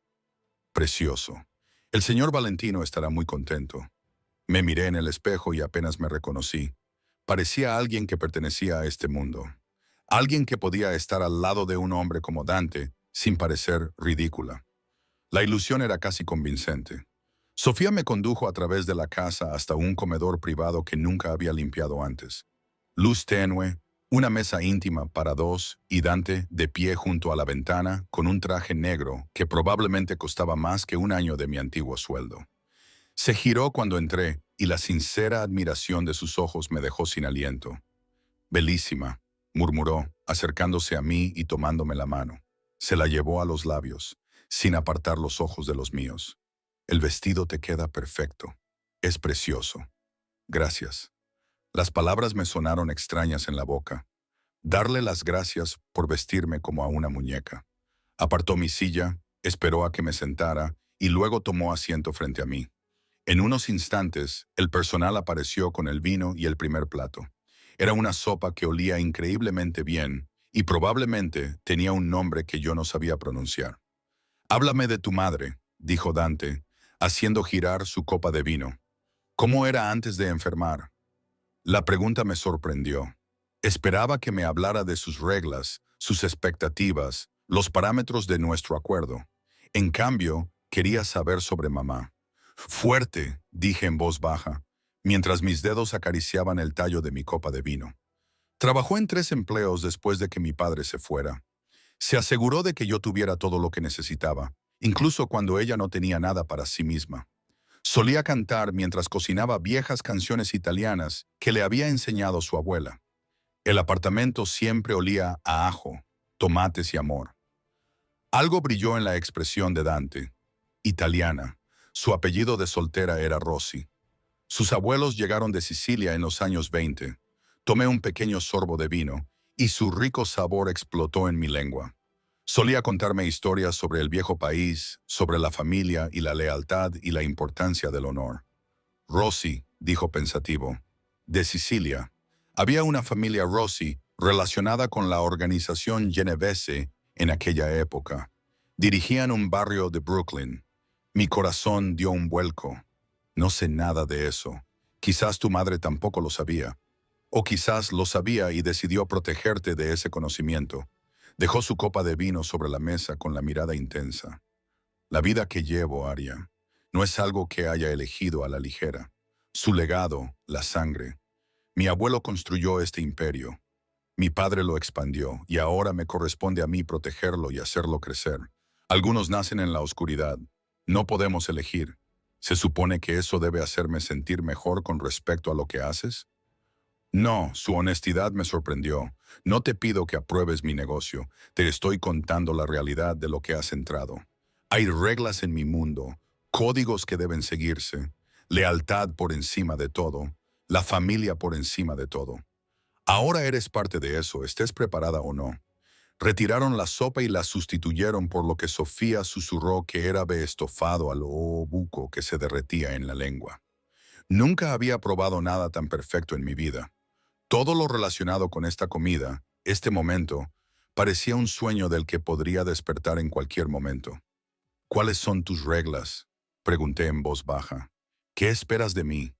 Precioso. El señor Valentino estará muy contento. Me miré en el espejo y apenas me reconocí. Parecía alguien que pertenecía a este mundo. Alguien que podía estar al lado de un hombre como Dante sin parecer ridícula. La ilusión era casi convincente. Sofía me condujo a través de la casa hasta un comedor privado que nunca había limpiado antes. Luz tenue, una mesa íntima para dos y Dante de pie junto a la ventana con un traje negro que probablemente costaba más que un año de mi antiguo sueldo. Se giró cuando entré y la sincera admiración de sus ojos me dejó sin aliento. Belísima, murmuró, acercándose a mí y tomándome la mano. Se la llevó a los labios, sin apartar los ojos de los míos. El vestido te queda perfecto. Es precioso. Gracias. Las palabras me sonaron extrañas en la boca. Darle las gracias por vestirme como a una muñeca. Apartó mi silla, esperó a que me sentara y luego tomó asiento frente a mí. En unos instantes, el personal apareció con el vino y el primer plato. Era una sopa que olía increíblemente bien y probablemente tenía un nombre que yo no sabía pronunciar. «Háblame de tu madre», dijo Dante, haciendo girar su copa de vino. «¿Cómo era antes de enfermar?» La pregunta me sorprendió. Esperaba que me hablara de sus reglas, sus expectativas, los parámetros de nuestro acuerdo. En cambio, quería saber sobre mamá. «Fuerte», dije en voz baja, mientras mis dedos acariciaban el tallo de mi copa de vino. Trabajó en 3 empleos después de que mi padre se fuera. Se aseguró de que yo tuviera todo lo que necesitaba, incluso cuando ella no tenía nada para sí misma. Solía cantar mientras cocinaba viejas canciones italianas que le había enseñado su abuela. El apartamento siempre olía a ajo, tomates y amor. Algo brilló en la expresión de Dante. Italiana. Su apellido de soltera era Rossi. Sus abuelos llegaron de Sicilia en los años 20. Tomé un pequeño sorbo de vino y su rico sabor explotó en mi lengua. Solía contarme historias sobre el viejo país, sobre la familia y la lealtad y la importancia del honor. Rossi, dijo pensativo, de Sicilia. Había una familia Rossi relacionada con la organización Genovese en aquella época. Dirigían un barrio de Brooklyn. Mi corazón dio un vuelco. No sé nada de eso. Quizás tu madre tampoco lo sabía. O quizás lo sabía y decidió protegerte de ese conocimiento. Dejó su copa de vino sobre la mesa con la mirada intensa. La vida que llevo, Aria, no es algo que haya elegido a la ligera. Su legado, la sangre. Mi abuelo construyó este imperio. Mi padre lo expandió y ahora me corresponde a mí protegerlo y hacerlo crecer. Algunos nacen en la oscuridad. No podemos elegir. ¿Se supone que eso debe hacerme sentir mejor con respecto a lo que haces? No, su honestidad me sorprendió. No te pido que apruebes mi negocio. Te estoy contando la realidad de lo que has entrado. Hay reglas en mi mundo, códigos que deben seguirse, lealtad por encima de todo, la familia por encima de todo. Ahora eres parte de eso, estés preparada o no. Retiraron la sopa y la sustituyeron por lo que Sofía susurró que era estofado al buco que se derretía en la lengua. Nunca había probado nada tan perfecto en mi vida. Todo lo relacionado con esta comida, este momento, parecía un sueño del que podría despertar en cualquier momento. ¿Cuáles son tus reglas?, pregunté en voz baja. ¿Qué esperas de mí?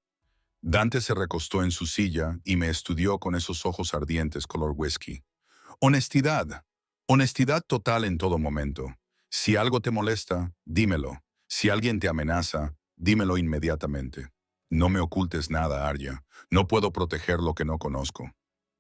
Dante se recostó en su silla y me estudió con esos ojos ardientes color whisky. Honestidad. Honestidad total en todo momento. Si algo te molesta, dímelo. Si alguien te amenaza, Dímelo inmediatamente. No me ocultes nada, Arya. No puedo proteger lo que no conozco.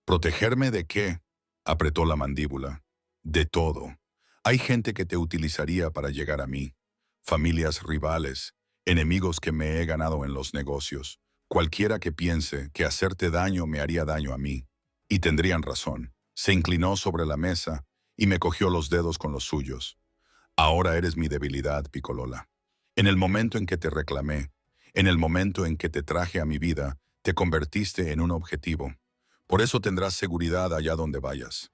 ¿Protegerme de qué? Apretó la mandíbula. De todo. Hay gente que te utilizaría para llegar a mí. Familias rivales, enemigos que me he ganado en los negocios. Cualquiera que piense que hacerte daño me haría daño a mí. Y tendrían razón. Se inclinó sobre la mesa y me cogió los dedos con los suyos. Ahora eres mi debilidad, Picolola. En el momento en que te reclamé, en el momento en que te traje a mi vida, te convertiste en un objetivo. Por eso tendrás seguridad allá donde vayas.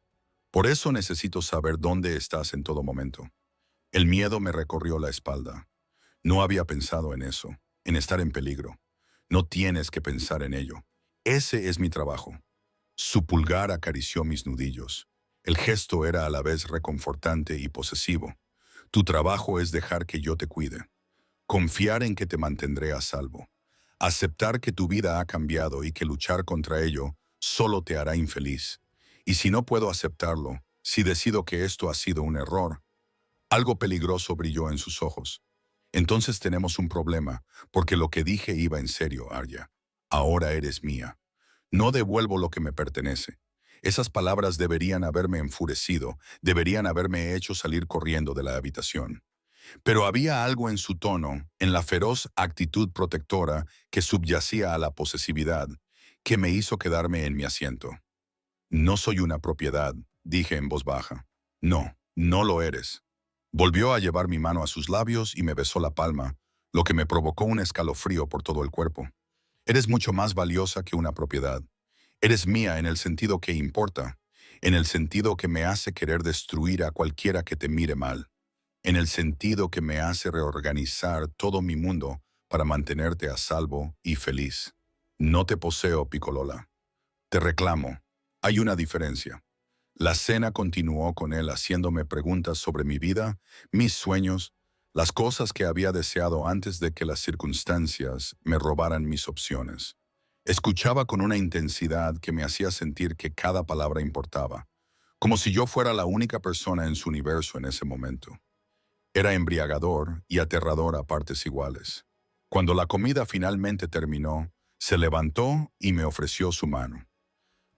Por eso necesito saber dónde estás en todo momento. El miedo me recorrió la espalda. No había pensado en eso, en estar en peligro. No tienes que pensar en ello. Ese es mi trabajo. Su pulgar acarició mis nudillos. El gesto era a la vez reconfortante y posesivo. Tu trabajo es dejar que yo te cuide. Confiar en que te mantendré a salvo. Aceptar que tu vida ha cambiado y que luchar contra ello solo te hará infeliz. Y si no puedo aceptarlo, si decido que esto ha sido un error, algo peligroso brilló en sus ojos. Entonces tenemos un problema, porque lo que dije iba en serio, Arya. Ahora eres mía. No devuelvo lo que me pertenece. Esas palabras deberían haberme enfurecido, deberían haberme hecho salir corriendo de la habitación. Pero había algo en su tono, en la feroz actitud protectora que subyacía a la posesividad, que me hizo quedarme en mi asiento. No soy una propiedad, dije en voz baja. No, no lo eres. Volvió a llevar mi mano a sus labios y me besó la palma, lo que me provocó un escalofrío por todo el cuerpo. Eres mucho más valiosa que una propiedad. Eres mía en el sentido que importa, en el sentido que me hace querer destruir a cualquiera que te mire mal, en el sentido que me hace reorganizar todo mi mundo para mantenerte a salvo y feliz. No te poseo, Picolola. Te reclamo. Hay una diferencia. La cena continuó con él haciéndome preguntas sobre mi vida, mis sueños, las cosas que había deseado antes de que las circunstancias me robaran mis opciones. Escuchaba con una intensidad que me hacía sentir que cada palabra importaba, como si yo fuera la única persona en su universo en ese momento. Era embriagador y aterrador a partes iguales. Cuando la comida finalmente terminó, se levantó y me ofreció su mano.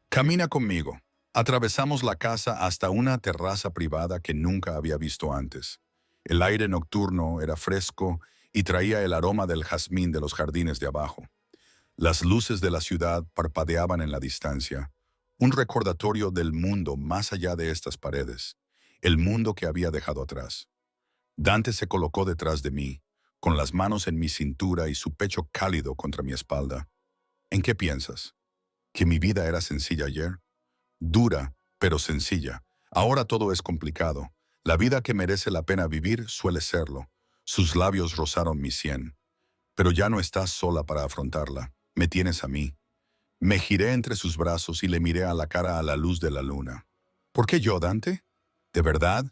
Camina conmigo. Atravesamos la casa hasta una terraza privada que nunca había visto antes. El aire nocturno era fresco y traía el aroma del jazmín de los jardines de abajo. Las luces de la ciudad parpadeaban en la distancia, un recordatorio del mundo más allá de estas paredes, el mundo que había dejado atrás. Dante se colocó detrás de mí, con las manos en mi cintura y su pecho cálido contra mi espalda. ¿En qué piensas? ¿Que mi vida era sencilla ayer? Dura, pero sencilla. Ahora todo es complicado. La vida que merece la pena vivir suele serlo. Sus labios rozaron mi sien. Pero ya no estás sola para afrontarla. Me tienes a mí. Me giré entre sus brazos y le miré a la cara a la luz de la luna. ¿Por qué yo, Dante? ¿De verdad?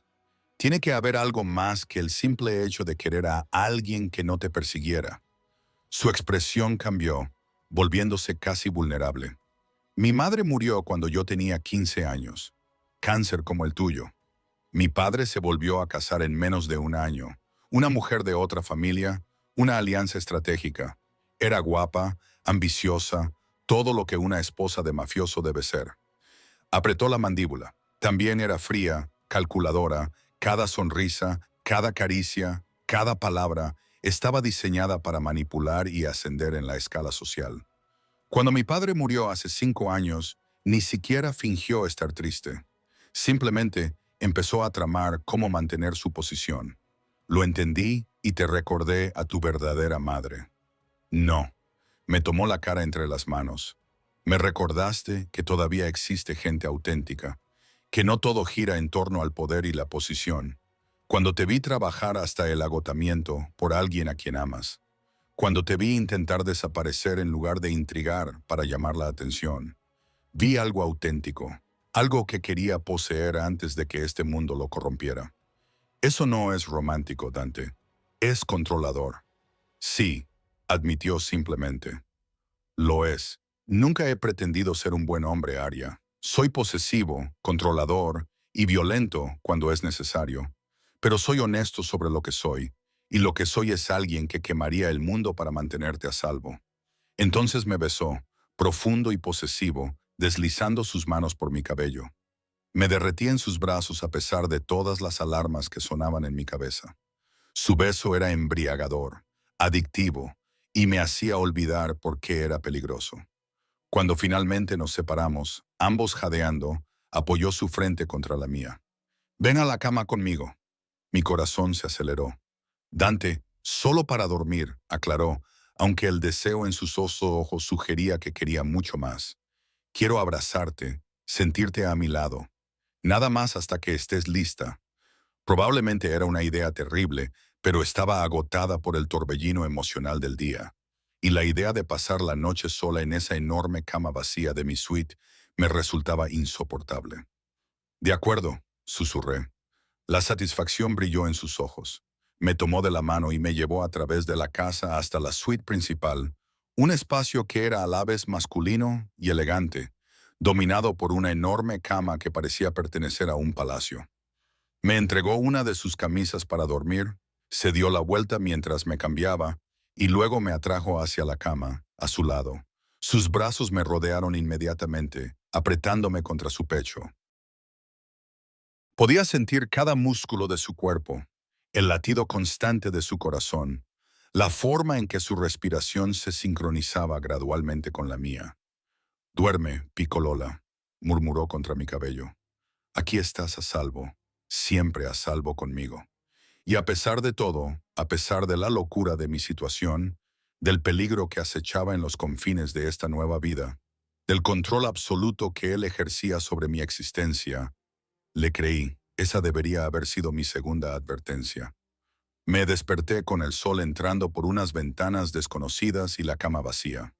Tiene que haber algo más que el simple hecho de querer a alguien que no te persiguiera. Su expresión cambió, volviéndose casi vulnerable. Mi madre murió cuando yo tenía 15 años. Cáncer como el tuyo. Mi padre se volvió a casar en menos de un año. Una mujer de otra familia, una alianza estratégica. Era guapa, ambiciosa, todo lo que una esposa de mafioso debe ser. Apretó la mandíbula. También era fría, calculadora. Cada sonrisa, cada caricia, cada palabra estaba diseñada para manipular y ascender en la escala social. Cuando mi padre murió hace 5 años, ni siquiera fingió estar triste. Simplemente empezó a tramar cómo mantener su posición. Lo entendí y te recordé a tu verdadera madre. No. Me tomó la cara entre las manos. Me recordaste que todavía existe gente auténtica, que no todo gira en torno al poder y la posición. Cuando te vi trabajar hasta el agotamiento por alguien a quien amas. Cuando te vi intentar desaparecer en lugar de intrigar para llamar la atención. Vi algo auténtico, algo que quería poseer antes de que este mundo lo corrompiera. Eso no es romántico, Dante. Es controlador. Sí, admitió simplemente. Lo es. Nunca he pretendido ser un buen hombre, Arya. Soy posesivo, controlador y violento cuando es necesario. Pero soy honesto sobre lo que soy. y lo que soy es alguien que quemaría el mundo para mantenerte a salvo. Entonces me besó, profundo y posesivo, deslizando sus manos por mi cabello. Me derretí en sus brazos a pesar de todas las alarmas que sonaban en mi cabeza. Su beso era embriagador, adictivo, y me hacía olvidar por qué era peligroso. Cuando finalmente nos separamos, ambos jadeando, apoyó su frente contra la mía. «Ven a la cama conmigo». Mi corazón se aceleró. «Dante, solo para dormir», aclaró, aunque el deseo en sus ojos sugería que quería mucho más. «Quiero abrazarte, sentirte a mi lado. Nada más hasta que estés lista». Probablemente era una idea terrible, pero estaba agotada por el torbellino emocional del día. Y la idea de pasar la noche sola en esa enorme cama vacía de mi suite me resultaba insoportable. «De acuerdo», susurré. La satisfacción brilló en sus ojos. Me tomó de la mano y me llevó a través de la casa hasta la suite principal, un espacio que era a la vez masculino y elegante, dominado por una enorme cama que parecía pertenecer a un palacio. Me entregó una de sus camisas para dormir, se dio la vuelta mientras me cambiaba y luego me atrajo hacia la cama, a su lado. Sus brazos me rodearon inmediatamente, apretándome contra su pecho. Podía sentir cada músculo de su cuerpo, el latido constante de su corazón, la forma en que su respiración se sincronizaba gradualmente con la mía. «Duerme, Piccolola», murmuró contra mi cabello. «Aquí estás a salvo, siempre a salvo conmigo». Y a pesar de todo, a pesar de la locura de mi situación, del peligro que acechaba en los confines de esta nueva vida, del control absoluto que él ejercía sobre mi existencia, le creí. Esa debería haber sido mi segunda advertencia. Me desperté con el sol entrando por unas ventanas desconocidas y la cama vacía.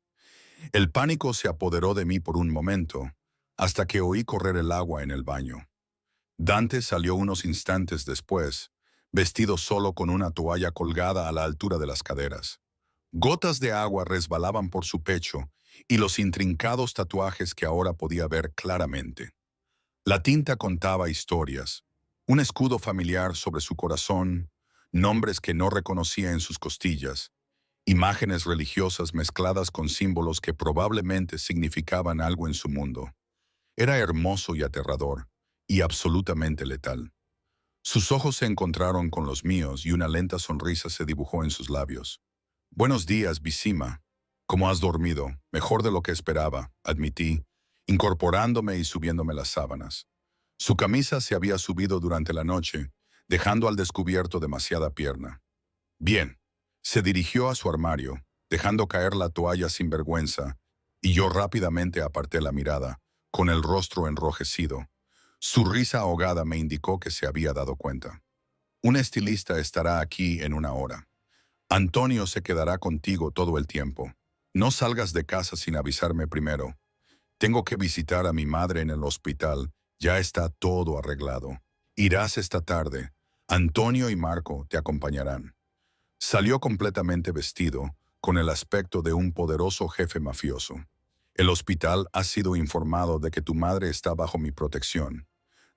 El pánico se apoderó de mí por un momento, hasta que oí correr el agua en el baño. Dante salió unos instantes después, vestido solo con una toalla colgada a la altura de las caderas. Gotas de agua resbalaban por su pecho y los intrincados tatuajes que ahora podía ver claramente. La tinta contaba historias, un escudo familiar sobre su corazón, nombres que no reconocía en sus costillas, imágenes religiosas mezcladas con símbolos que probablemente significaban algo en su mundo. Era hermoso y aterrador, y absolutamente letal. Sus ojos se encontraron con los míos y una lenta sonrisa se dibujó en sus labios. «Buenos días, Bisima. ¿Cómo has dormido? Mejor de lo que esperaba», admití, incorporándome y subiéndome las sábanas. Su camisa se había subido durante la noche, dejando al descubierto demasiada pierna. «Bien». Se dirigió a su armario, dejando caer la toalla sin vergüenza, y yo rápidamente aparté la mirada, con el rostro enrojecido. Su risa ahogada me indicó que se había dado cuenta. «Un estilista estará aquí en una hora. Antonio se quedará contigo todo el tiempo. No salgas de casa sin avisarme primero. Tengo que visitar a mi madre en el hospital. Ya está todo arreglado. Irás esta tarde. Antonio y Marco te acompañarán». Salió completamente vestido, con el aspecto de un poderoso jefe mafioso. «El hospital ha sido informado de que tu madre está bajo mi protección.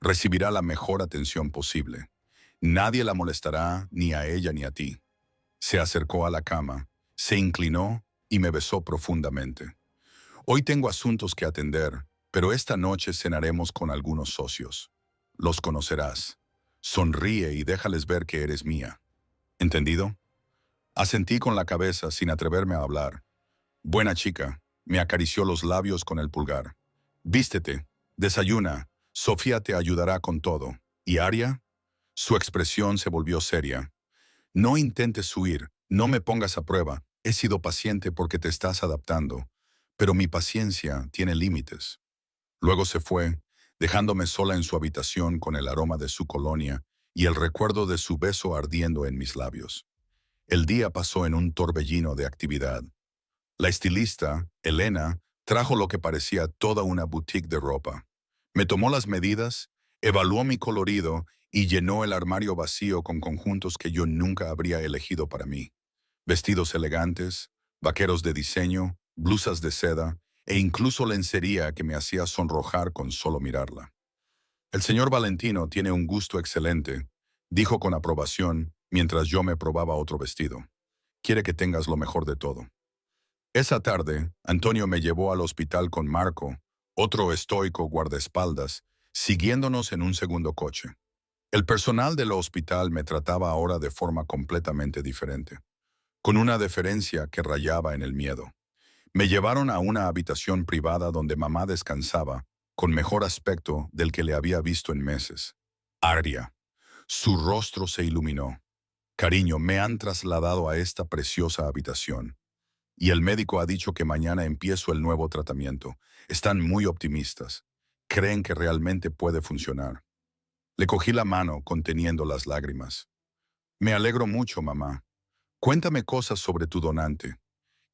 Recibirá la mejor atención posible. Nadie la molestará, ni a ella ni a ti». Se acercó a la cama, se inclinó y me besó profundamente. «Hoy tengo asuntos que atender, pero esta noche cenaremos con algunos socios. Los conocerás. Sonríe y déjales ver que eres mía. ¿Entendido?». Asentí con la cabeza sin atreverme a hablar. «Buena chica», me acarició los labios con el pulgar. «Vístete, desayuna, Sofía te ayudará con todo. ¿Y Aria?». Su expresión se volvió seria. «No intentes huir, no me pongas a prueba. He sido paciente porque te estás adaptando, pero mi paciencia tiene límites». Luego se fue, dejándome sola en su habitación con el aroma de su colonia y el recuerdo de su beso ardiendo en mis labios. El día pasó en un torbellino de actividad. La estilista, Elena, trajo lo que parecía toda una boutique de ropa. Me tomó las medidas, evaluó mi colorido y llenó el armario vacío con conjuntos que yo nunca habría elegido para mí. Vestidos elegantes, vaqueros de diseño, blusas de seda e incluso lencería que me hacía sonrojar con solo mirarla. «El señor Valentino tiene un gusto excelente», dijo con aprobación, mientras yo me probaba otro vestido. Quiere que tengas lo mejor de todo. Esa tarde, Antonio me llevó al hospital con Marco, otro estoico guardaespaldas, siguiéndonos en un segundo coche. El personal del hospital me trataba ahora de forma completamente diferente, con una deferencia que rayaba en el miedo. Me llevaron a una habitación privada donde mamá descansaba, con mejor aspecto del que le había visto en meses. Arria. Su rostro se iluminó. Cariño, me han trasladado a esta preciosa habitación. Y el médico ha dicho que mañana empiezo el nuevo tratamiento. Están muy optimistas. Creen que realmente puede funcionar. Le cogí la mano conteniendo las lágrimas. Me alegro mucho, mamá. Cuéntame cosas sobre tu donante.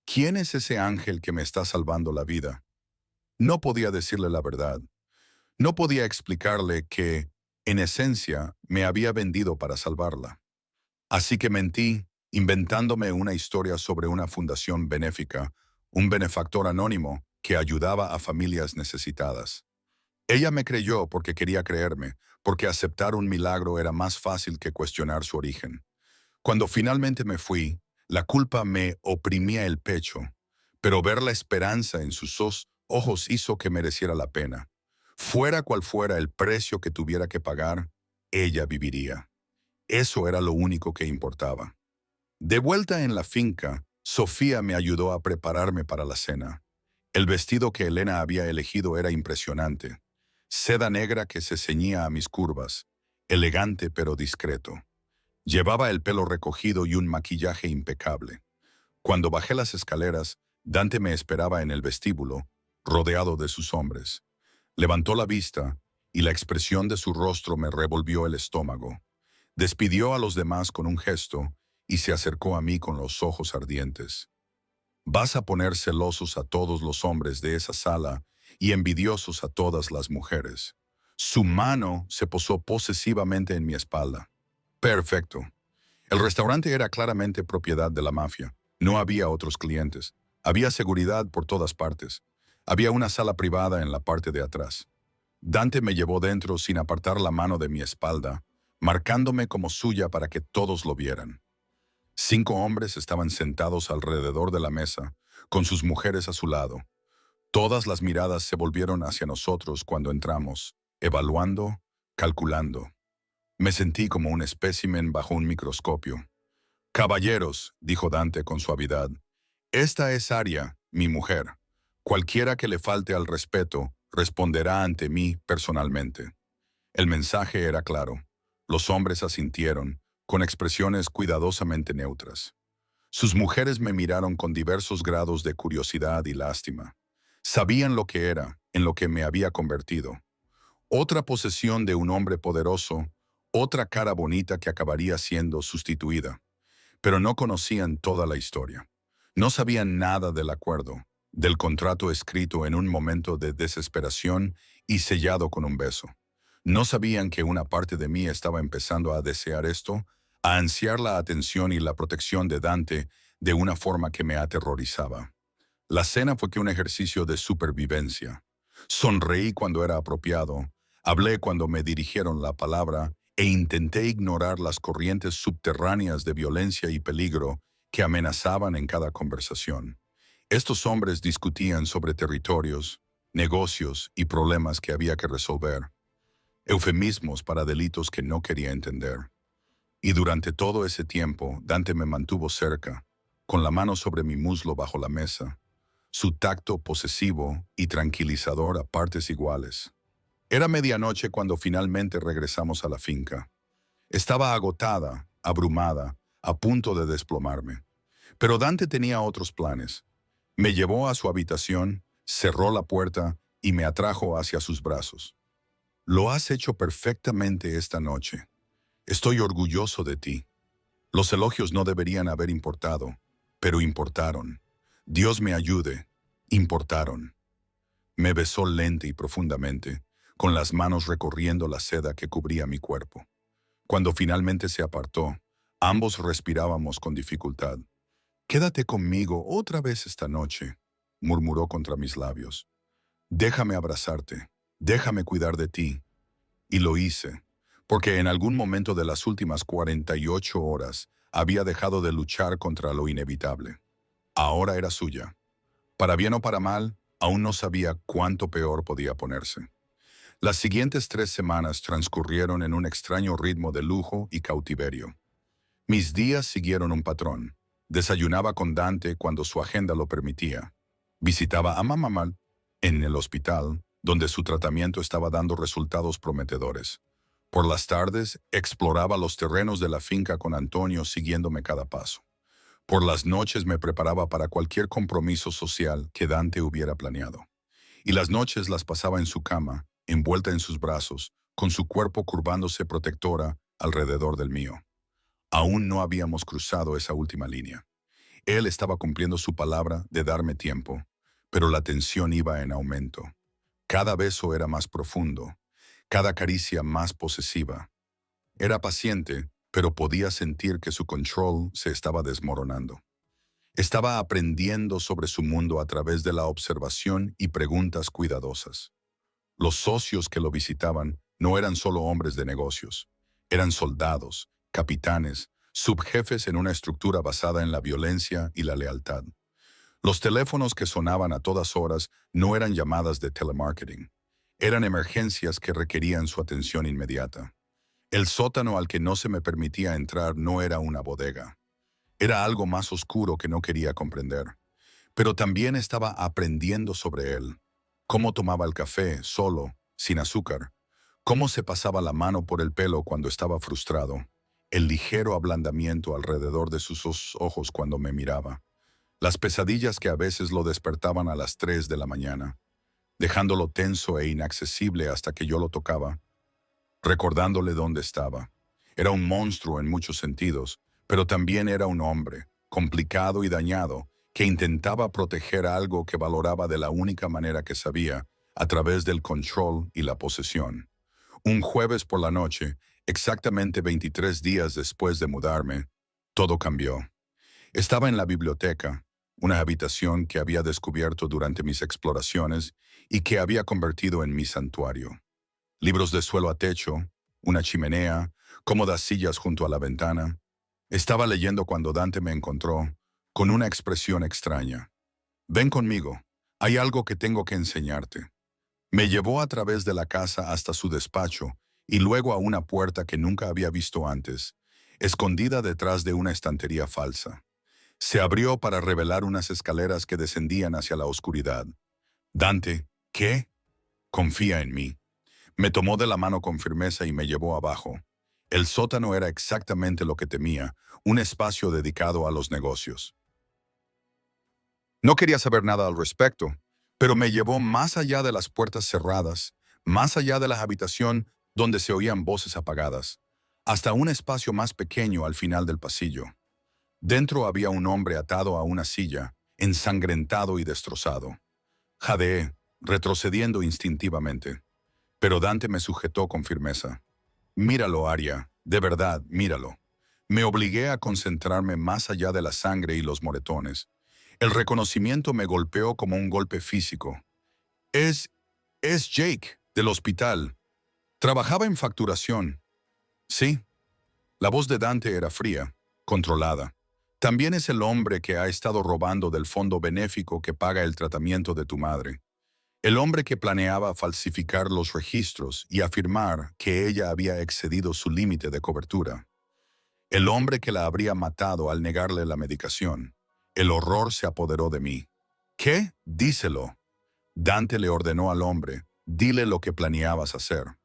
¿Quién es ese ángel que me está salvando la vida? No podía decirle la verdad. No podía explicarle que, en esencia, me había vendido para salvarla. Así que mentí, inventándome una historia sobre una fundación benéfica, un benefactor anónimo que ayudaba a familias necesitadas. Ella me creyó porque quería creerme, porque aceptar un milagro era más fácil que cuestionar su origen. Cuando finalmente me fui, la culpa me oprimía el pecho, pero ver la esperanza en sus ojos hizo que mereciera la pena. Fuera cual fuera el precio que tuviera que pagar, ella viviría. Eso era lo único que importaba. De vuelta en la finca, Sofía me ayudó a prepararme para la cena. El vestido que Elena había elegido era impresionante. Seda negra que se ceñía a mis curvas, elegante pero discreto. Llevaba el pelo recogido y un maquillaje impecable. Cuando bajé las escaleras, Dante me esperaba en el vestíbulo, rodeado de sus hombres. Levantó la vista y la expresión de su rostro me revolvió el estómago. Despidió a los demás con un gesto y se acercó a mí con los ojos ardientes. Vas a poner celosos a todos los hombres de esa sala y envidiosos a todas las mujeres. Su mano se posó posesivamente en mi espalda. Perfecto. El restaurante era claramente propiedad de la mafia. No había otros clientes. Había seguridad por todas partes. Había una sala privada en la parte de atrás. Dante me llevó dentro sin apartar la mano de mi espalda, marcándome como suya para que todos lo vieran. 5 hombres estaban sentados alrededor de la mesa, con sus mujeres a su lado. Todas las miradas se volvieron hacia nosotros cuando entramos, evaluando, calculando. Me sentí como un espécimen bajo un microscopio. Caballeros, dijo Dante con suavidad, esta es Arria, mi mujer. Cualquiera que le falte al respeto responderá ante mí personalmente. El mensaje era claro. Los hombres asintieron, con expresiones cuidadosamente neutras. Sus mujeres me miraron con diversos grados de curiosidad y lástima. Sabían lo que era, en lo que me había convertido. Otra posesión de un hombre poderoso, otra cara bonita que acabaría siendo sustituida. Pero no conocían toda la historia. No sabían nada del acuerdo, del contrato escrito en un momento de desesperación y sellado con un beso. No sabían que una parte de mí estaba empezando a desear esto, a ansiar la atención y la protección de Dante de una forma que me aterrorizaba. La cena fue que un ejercicio de supervivencia. Sonreí cuando era apropiado, hablé cuando me dirigieron la palabra e intenté ignorar las corrientes subterráneas de violencia y peligro que amenazaban en cada conversación. Estos hombres discutían sobre territorios, negocios y problemas que había que resolver, eufemismos para delitos que no quería entender. Y durante todo ese tiempo, Dante me mantuvo cerca, con la mano sobre mi muslo bajo la mesa, su tacto posesivo y tranquilizador a partes iguales. Era medianoche cuando finalmente regresamos a la finca. Estaba agotada, abrumada, a punto de desplomarme. Pero Dante tenía otros planes. Me llevó a su habitación, cerró la puerta y me atrajo hacia sus brazos. Lo has hecho perfectamente esta noche. Estoy orgulloso de ti. Los elogios no deberían haber importado, pero importaron. Dios me ayude, importaron. Me besó lenta y profundamente, con las manos recorriendo la seda que cubría mi cuerpo. Cuando finalmente se apartó, ambos respirábamos con dificultad. Quédate conmigo otra vez esta noche, murmuró contra mis labios. Déjame abrazarte, déjame cuidar de ti. Y lo hice, porque en algún momento de las últimas 48 horas había dejado de luchar contra lo inevitable. Ahora era suya. Para bien o para mal, aún no sabía cuánto peor podía ponerse. Las siguientes 3 semanas transcurrieron en un extraño ritmo de lujo y cautiverio. Mis días siguieron un patrón. Desayunaba con Dante cuando su agenda lo permitía. Visitaba a mamá en el hospital, donde su tratamiento estaba dando resultados prometedores. Por las tardes, exploraba los terrenos de la finca con Antonio siguiéndome cada paso. Por las noches me preparaba para cualquier compromiso social que Dante hubiera planeado. Y las noches las pasaba en su cama, envuelta en sus brazos, con su cuerpo curvándose protectora alrededor del mío. Aún no habíamos cruzado esa última línea. Él estaba cumpliendo su palabra de darme tiempo, pero la tensión iba en aumento. Cada beso era más profundo, cada caricia más posesiva. Era paciente, pero podía sentir que su control se estaba desmoronando. Estaba aprendiendo sobre su mundo a través de la observación y preguntas cuidadosas. Los socios que lo visitaban no eran solo hombres de negocios, eran soldados, capitanes, subjefes en una estructura basada en la violencia y la lealtad. Los teléfonos que sonaban a todas horas no eran llamadas de telemarketing, eran emergencias que requerían su atención inmediata. El sótano al que no se me permitía entrar no era una bodega. Era algo más oscuro que no quería comprender. Pero también estaba aprendiendo sobre él. Cómo tomaba el café, solo, sin azúcar. Cómo se pasaba la mano por el pelo cuando estaba frustrado. El ligero ablandamiento alrededor de sus ojos cuando me miraba. Las pesadillas que a veces lo despertaban a las 3 de la mañana, dejándolo tenso e inaccesible hasta que yo lo tocaba, recordándole dónde estaba. Era un monstruo en muchos sentidos, pero también era un hombre, complicado y dañado, que intentaba proteger algo que valoraba de la única manera que sabía, a través del control y la posesión. Un jueves por la noche, exactamente 23 días después de mudarme, todo cambió. Estaba en la biblioteca, una habitación que había descubierto durante mis exploraciones y que había convertido en mi santuario. Libros de suelo a techo, una chimenea, cómodas sillas junto a la ventana. Estaba leyendo cuando Dante me encontró, con una expresión extraña. «Ven conmigo, hay algo que tengo que enseñarte». Me llevó a través de la casa hasta su despacho y luego a una puerta que nunca había visto antes, escondida detrás de una estantería falsa. Se abrió para revelar unas escaleras que descendían hacia la oscuridad. «Dante, ¿qué?» «Confía en mí». Me tomó de la mano con firmeza y me llevó abajo. El sótano era exactamente lo que temía, un espacio dedicado a los negocios. No quería saber nada al respecto, pero me llevó más allá de las puertas cerradas, más allá de la habitación donde se oían voces apagadas, hasta un espacio más pequeño al final del pasillo. Dentro había un hombre atado a una silla, ensangrentado y destrozado. Jadeé, retrocediendo instintivamente. Pero Dante me sujetó con firmeza. «Míralo, Aria, de verdad, míralo». Me obligué a concentrarme más allá de la sangre y los moretones. El reconocimiento me golpeó como un golpe físico. Es Jake, del hospital. Trabajaba en facturación. Sí. La voz de Dante era fría, controlada. También es el hombre que ha estado robando del fondo benéfico que paga el tratamiento de tu madre. El hombre que planeaba falsificar los registros y afirmar que ella había excedido su límite de cobertura. El hombre que la habría matado al negarle la medicación. El horror se apoderó de mí. «¿Qué? Díselo». Dante le ordenó al hombre, «Dile lo que planeabas hacer».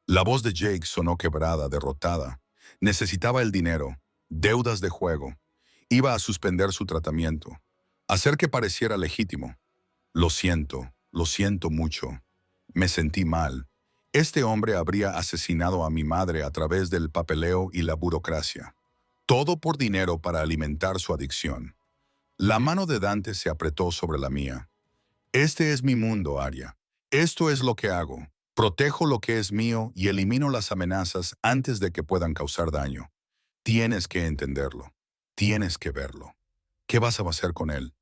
La voz de Jake sonó quebrada, derrotada. Necesitaba el dinero, deudas de juego. Iba a suspender su tratamiento, hacer que pareciera legítimo. Lo siento mucho. Me sentí mal. Este hombre habría asesinado a mi madre a través del papeleo y la burocracia. Todo por dinero para alimentar su adicción. La mano de Dante se apretó sobre la mía. «Este es mi mundo, Aria. Esto es lo que hago. Protejo lo que es mío y elimino las amenazas antes de que puedan causar daño. Tienes que entenderlo. Tienes que verlo. ¿Qué vas a hacer con él?»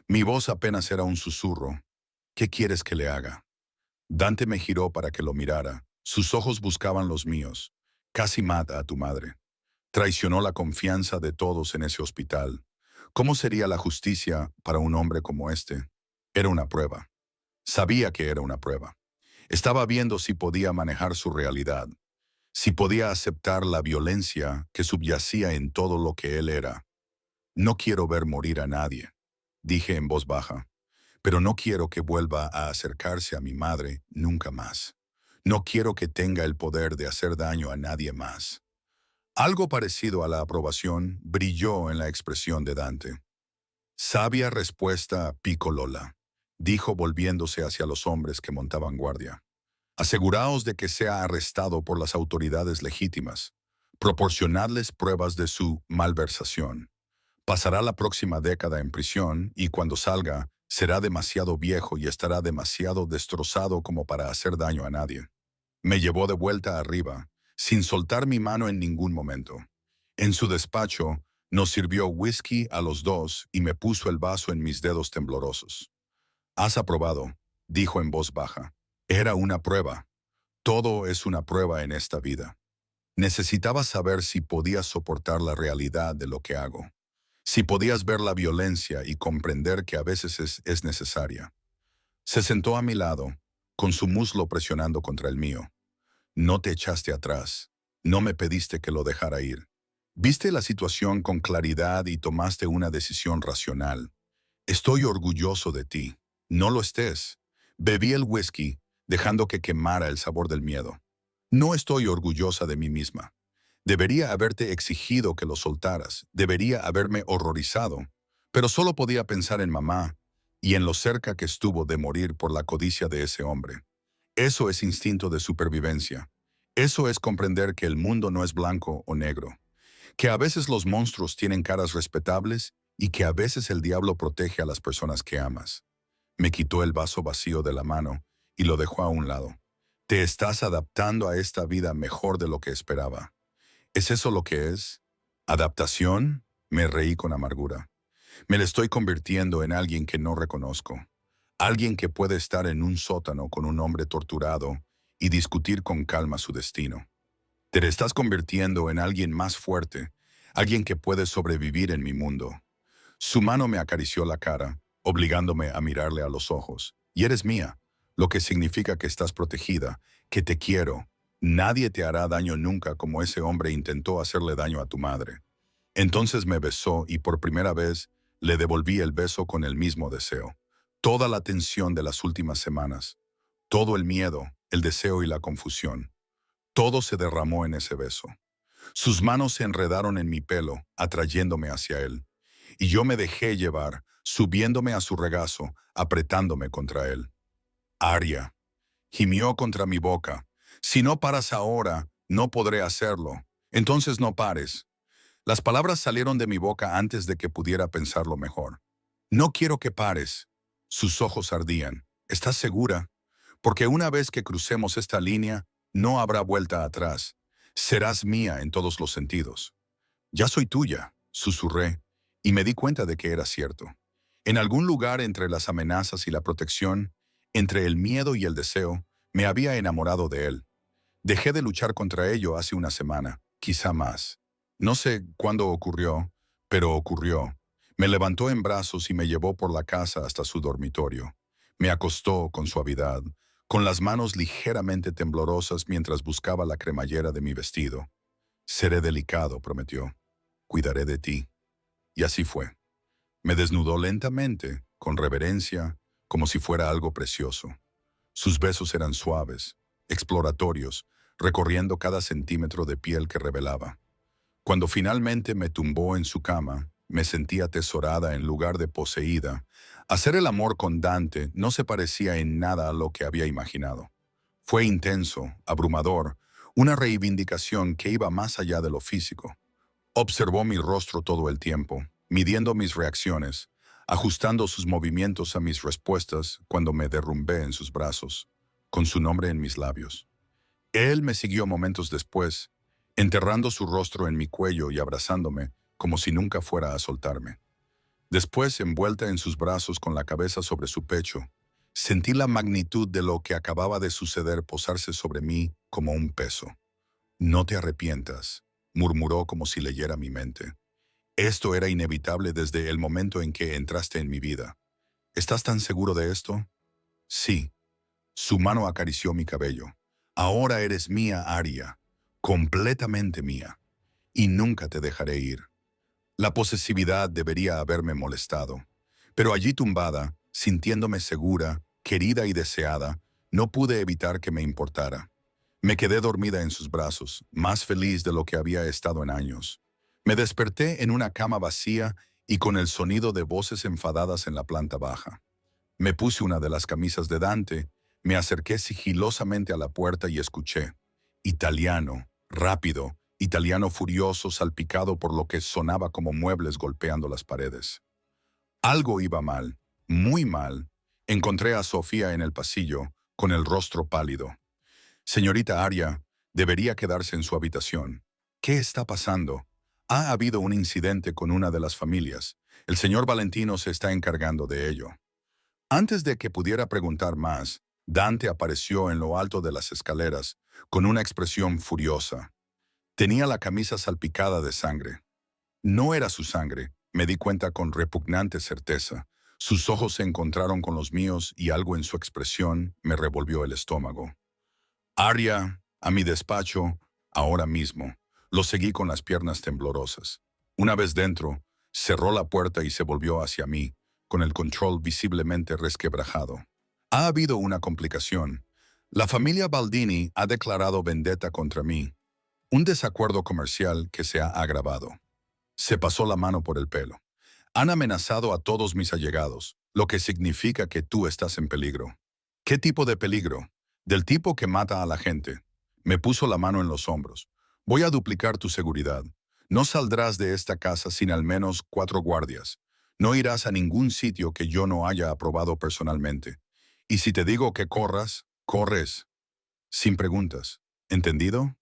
Mi voz apenas era un susurro. «¿Qué quieres que le haga?» Dante me giró para que lo mirara. Sus ojos buscaban los míos. Casi mata a tu madre. Traicionó la confianza de todos en ese hospital. ¿Cómo sería la justicia para un hombre como este? Era una prueba. Sabía que era una prueba. Estaba viendo si podía manejar su realidad, si podía aceptar la violencia que subyacía en todo lo que él era. No quiero ver morir a nadie, dije en voz baja, pero no quiero que vuelva a acercarse a mi madre nunca más. No quiero que tenga el poder de hacer daño a nadie más. Algo parecido a la aprobación brilló en la expresión de Dante. Sabia respuesta, Piccolola, dijo volviéndose hacia los hombres que montaban guardia. Aseguraos de que sea arrestado por las autoridades legítimas. Proporcionadles pruebas de su malversación. Pasará la próxima década en prisión y cuando salga será demasiado viejo y estará demasiado destrozado como para hacer daño a nadie. Me llevó de vuelta arriba, sin soltar mi mano en ningún momento. En su despacho, nos sirvió whisky a los dos y me puso el vaso en mis dedos temblorosos. «Has aprobado», dijo en voz baja. Era una prueba. Todo es una prueba en esta vida. Necesitaba saber si podías soportar la realidad de lo que hago. Si podías ver la violencia y comprender que a veces es necesaria. Se sentó a mi lado, con su muslo presionando contra el mío. No te echaste atrás. No me pediste que lo dejara ir. Viste la situación con claridad y tomaste una decisión racional. Estoy orgulloso de ti. No lo estés. Bebí el whisky, dejando que quemara el sabor del miedo. No estoy orgullosa de mí misma. Debería haberte exigido que lo soltaras. Debería haberme horrorizado. Pero solo podía pensar en mamá y en lo cerca que estuvo de morir por la codicia de ese hombre. Eso es instinto de supervivencia. Eso es comprender que el mundo no es blanco o negro. Que a veces los monstruos tienen caras respetables y que a veces el diablo protege a las personas que amas. Me quitó el vaso vacío de la mano y lo dejó a un lado. Te estás adaptando a esta vida mejor de lo que esperaba. ¿Es eso lo que es? ¿Adaptación? Me reí con amargura. Me le estoy convirtiendo en alguien que no reconozco. Alguien que puede estar en un sótano con un hombre torturado y discutir con calma su destino. Te estás convirtiendo en alguien más fuerte, alguien que puede sobrevivir en mi mundo. Su mano me acarició la cara, obligándome a mirarle a los ojos. Y eres mía, lo que significa que estás protegida, que te quiero. Nadie te hará daño nunca como ese hombre intentó hacerle daño a tu madre. Entonces me besó y por primera vez le devolví el beso con el mismo deseo. Toda la tensión de las últimas semanas, todo el miedo, el deseo y la confusión, todo se derramó en ese beso. Sus manos se enredaron en mi pelo, atrayéndome hacia él. Y yo me dejé llevar, subiéndome a su regazo, apretándome contra él. Aria, gimió contra mi boca. Si no paras ahora, no podré hacerlo. Entonces no pares. Las palabras salieron de mi boca antes de que pudiera pensarlo mejor. No quiero que pares. Sus ojos ardían. ¿Estás segura? Porque una vez que crucemos esta línea, no habrá vuelta atrás. Serás mía en todos los sentidos. Ya soy tuya, susurré, y me di cuenta de que era cierto. En algún lugar entre las amenazas y la protección, entre el miedo y el deseo, me había enamorado de él. Dejé de luchar contra ello hace una semana, quizá más. No sé cuándo ocurrió, pero ocurrió. Me levantó en brazos y me llevó por la casa hasta su dormitorio. Me acostó con suavidad, con las manos ligeramente temblorosas mientras buscaba la cremallera de mi vestido. Seré delicado, prometió. Cuidaré de ti. Y así fue. Me desnudó lentamente, con reverencia, como si fuera algo precioso. Sus besos eran suaves, exploratorios, recorriendo cada centímetro de piel que revelaba. Cuando finalmente me tumbó en su cama, me sentí atesorada en lugar de poseída. Hacer el amor con Dante no se parecía en nada a lo que había imaginado. Fue intenso, abrumador, una reivindicación que iba más allá de lo físico. Observó mi rostro todo el tiempo, midiendo mis reacciones, ajustando sus movimientos a mis respuestas cuando me derrumbé en sus brazos, con su nombre en mis labios. Él me siguió momentos después, enterrando su rostro en mi cuello y abrazándome como si nunca fuera a soltarme. Después, envuelta en sus brazos con la cabeza sobre su pecho, sentí la magnitud de lo que acababa de suceder posarse sobre mí como un peso. No te arrepientas, murmuró como si leyera mi mente. Esto era inevitable desde el momento en que entraste en mi vida. ¿Estás tan seguro de esto? Sí. Su mano acarició mi cabello. Ahora eres mía, Aria, completamente mía, y nunca te dejaré ir. La posesividad debería haberme molestado, pero allí tumbada, sintiéndome segura, querida y deseada, no pude evitar que me importara. Me quedé dormida en sus brazos, más feliz de lo que había estado en años. Me desperté en una cama vacía y con el sonido de voces enfadadas en la planta baja. Me puse una de las camisas de Dante, me acerqué sigilosamente a la puerta y escuché. Italiano, rápido, italiano furioso salpicado por lo que sonaba como muebles golpeando las paredes. Algo iba mal, muy mal. Encontré a Sofía en el pasillo, con el rostro pálido. Señorita Aria, debería quedarse en su habitación. ¿Qué está pasando? Ha habido un incidente con una de las familias. El señor Valentino se está encargando de ello. Antes de que pudiera preguntar más, Dante apareció en lo alto de las escaleras, con una expresión furiosa. Tenía la camisa salpicada de sangre. No era su sangre, me di cuenta con repugnante certeza. Sus ojos se encontraron con los míos y algo en su expresión me revolvió el estómago. Aria, a mi despacho, ahora mismo. Lo seguí con las piernas temblorosas. Una vez dentro, cerró la puerta y se volvió hacia mí, con el control visiblemente resquebrajado. Ha habido una complicación. La familia Baldini ha declarado vendetta contra mí. Un desacuerdo comercial que se ha agravado. Se pasó la mano por el pelo. Han amenazado a todos mis allegados, lo que significa que tú estás en peligro. ¿Qué tipo de peligro? Del tipo que mata a la gente. Me puso la mano en los hombros. Voy a duplicar tu seguridad. No saldrás de esta casa sin al menos 4 guardias. No irás a ningún sitio que yo no haya aprobado personalmente. Y si te digo que corras, corres. Sin preguntas. ¿Entendido?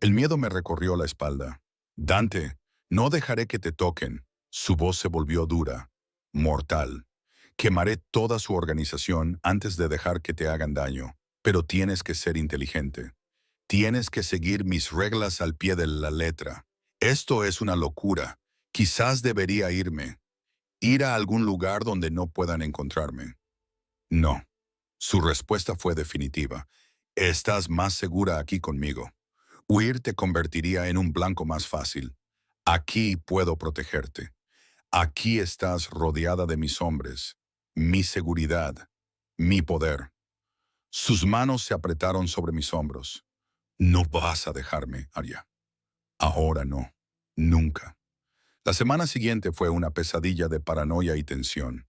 El miedo me recorrió la espalda. Dante, no dejaré que te toquen. Su voz se volvió dura, mortal. Quemaré toda su organización antes de dejar que te hagan daño. Pero tienes que ser inteligente. Tienes que seguir mis reglas al pie de la letra. Esto es una locura. Quizás debería irme. Ir a algún lugar donde no puedan encontrarme. No. Su respuesta fue definitiva. Estás más segura aquí conmigo. Huir te convertiría en un blanco más fácil. Aquí puedo protegerte. Aquí estás rodeada de mis hombres, mi seguridad, mi poder. Sus manos se apretaron sobre mis hombros. No vas a dejarme, Arya. Ahora no. Nunca. La semana siguiente fue una pesadilla de paranoia y tensión.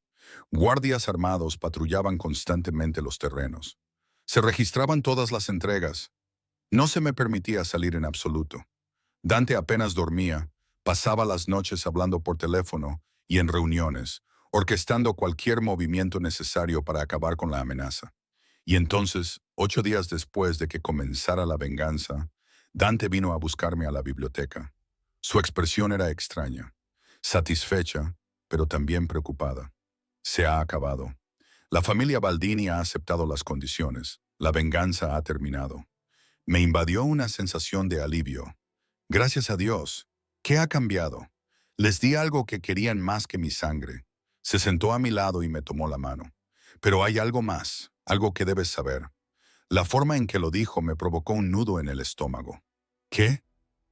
Guardias armados patrullaban constantemente los terrenos. Se registraban todas las entregas. No se me permitía salir en absoluto. Dante apenas dormía, pasaba las noches hablando por teléfono y en reuniones, orquestando cualquier movimiento necesario para acabar con la amenaza. Y entonces, 8 días después de que comenzara la venganza, Dante vino a buscarme a la biblioteca. Su expresión era extraña, satisfecha, pero también preocupada. Se ha acabado. La familia Baldini ha aceptado las condiciones. La venganza ha terminado. Me invadió una sensación de alivio. Gracias a Dios. ¿Qué ha cambiado? Les di algo que querían más que mi sangre. Se sentó a mi lado y me tomó la mano. Pero hay algo más, algo que debes saber. La forma en que lo dijo me provocó un nudo en el estómago. ¿Qué?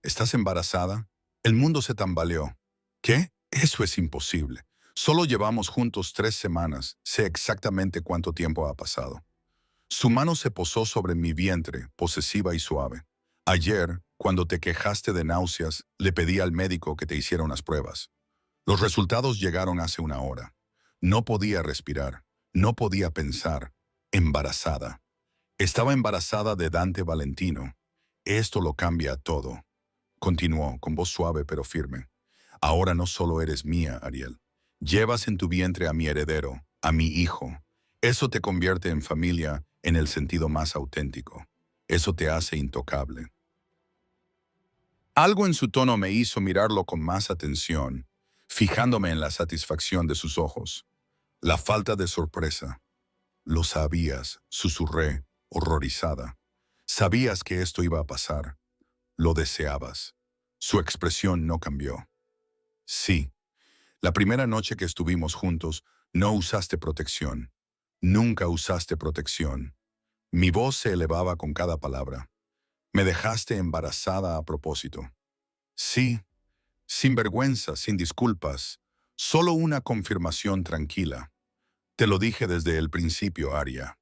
¿Estás embarazada? El mundo se tambaleó. ¿Qué? Eso es imposible. Solo llevamos juntos 3 semanas. Sé exactamente cuánto tiempo ha pasado. Su mano se posó sobre mi vientre, posesiva y suave. Ayer, cuando te quejaste de náuseas, le pedí al médico que te hiciera unas pruebas. Los resultados llegaron hace una hora. No podía respirar, no podía pensar. Embarazada. Estaba embarazada de Dante Valentino. Esto lo cambia todo. Continuó, con voz suave pero firme. Ahora no solo eres mía, Ariel. Llevas en tu vientre a mi heredero, a mi hijo. Eso te convierte en familia en el sentido más auténtico. Eso te hace intocable. Algo en su tono me hizo mirarlo con más atención, fijándome en la satisfacción de sus ojos. La falta de sorpresa. Lo sabías, susurré, horrorizada. Sabías que esto iba a pasar. Lo deseabas. Su expresión no cambió. Sí, la primera noche que estuvimos juntos, no usaste protección. Nunca usaste protección. Mi voz se elevaba con cada palabra. Me dejaste embarazada a propósito. Sí, sin vergüenza, sin disculpas, solo una confirmación tranquila. Te lo dije desde el principio, Aria.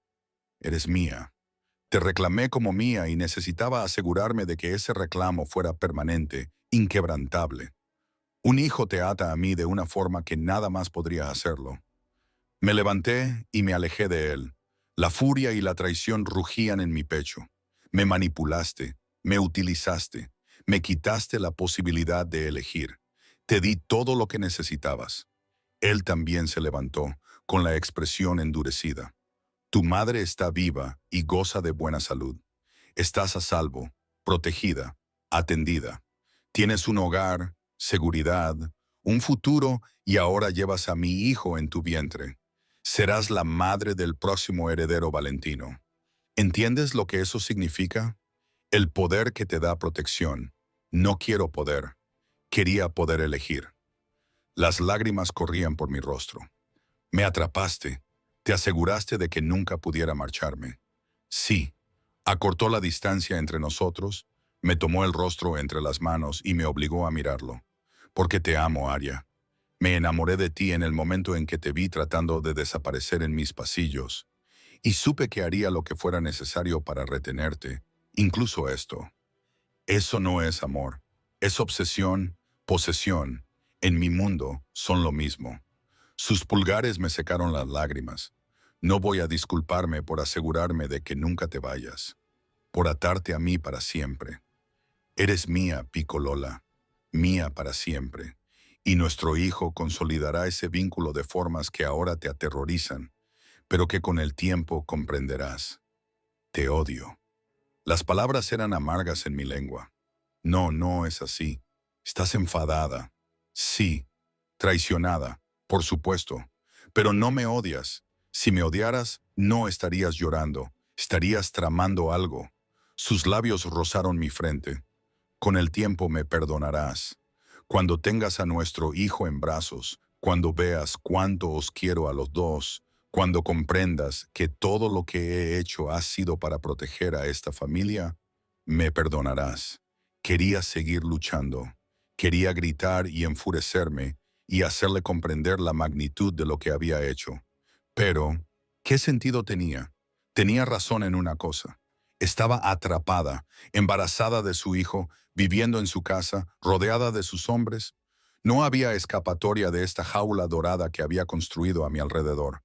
Eres mía. Te reclamé como mía y necesitaba asegurarme de que ese reclamo fuera permanente, inquebrantable. Un hijo te ata a mí de una forma que nada más podría hacerlo. Me levanté y me alejé de él. La furia y la traición rugían en mi pecho. Me manipulaste, me utilizaste, me quitaste la posibilidad de elegir. Te di todo lo que necesitabas. Él también se levantó, con la expresión endurecida. Tu madre está viva y goza de buena salud. Estás a salvo, protegida, atendida. Tienes un hogar, seguridad, un futuro y ahora llevas a mi hijo en tu vientre. Serás la madre del próximo heredero Valentino. ¿Entiendes lo que eso significa? El poder que te da protección. No quiero poder. Quería poder elegir. Las lágrimas corrían por mi rostro. Me atrapaste. Te aseguraste de que nunca pudiera marcharme. Sí. Acortó la distancia entre nosotros, me tomó el rostro entre las manos y me obligó a mirarlo. Porque te amo, Aria. Me enamoré de ti en el momento en que te vi tratando de desaparecer en mis pasillos, y supe que haría lo que fuera necesario para retenerte, incluso esto. Eso no es amor, es obsesión, posesión. En mi mundo son lo mismo. Sus pulgares me secaron las lágrimas. No voy a disculparme por asegurarme de que nunca te vayas, por atarte a mí para siempre. Eres mía, Piccolola, mía para siempre, y nuestro hijo consolidará ese vínculo de formas que ahora te aterrorizan, pero que con el tiempo comprenderás. Te odio. Las palabras eran amargas en mi lengua. No, no es así. Estás enfadada. Sí, traicionada, por supuesto. Pero no me odias. Si me odiaras, no estarías llorando. Estarías tramando algo. Sus labios rozaron mi frente. Con el tiempo me perdonarás. Cuando tengas a nuestro hijo en brazos, cuando veas cuánto os quiero a los dos, cuando comprendas que todo lo que he hecho ha sido para proteger a esta familia, me perdonarás. Quería seguir luchando. Quería gritar y enfurecerme y hacerle comprender la magnitud de lo que había hecho. Pero, ¿qué sentido tenía? Tenía razón en una cosa. Estaba atrapada, embarazada de su hijo, viviendo en su casa, rodeada de sus hombres. No había escapatoria de esta jaula dorada que había construido a mi alrededor.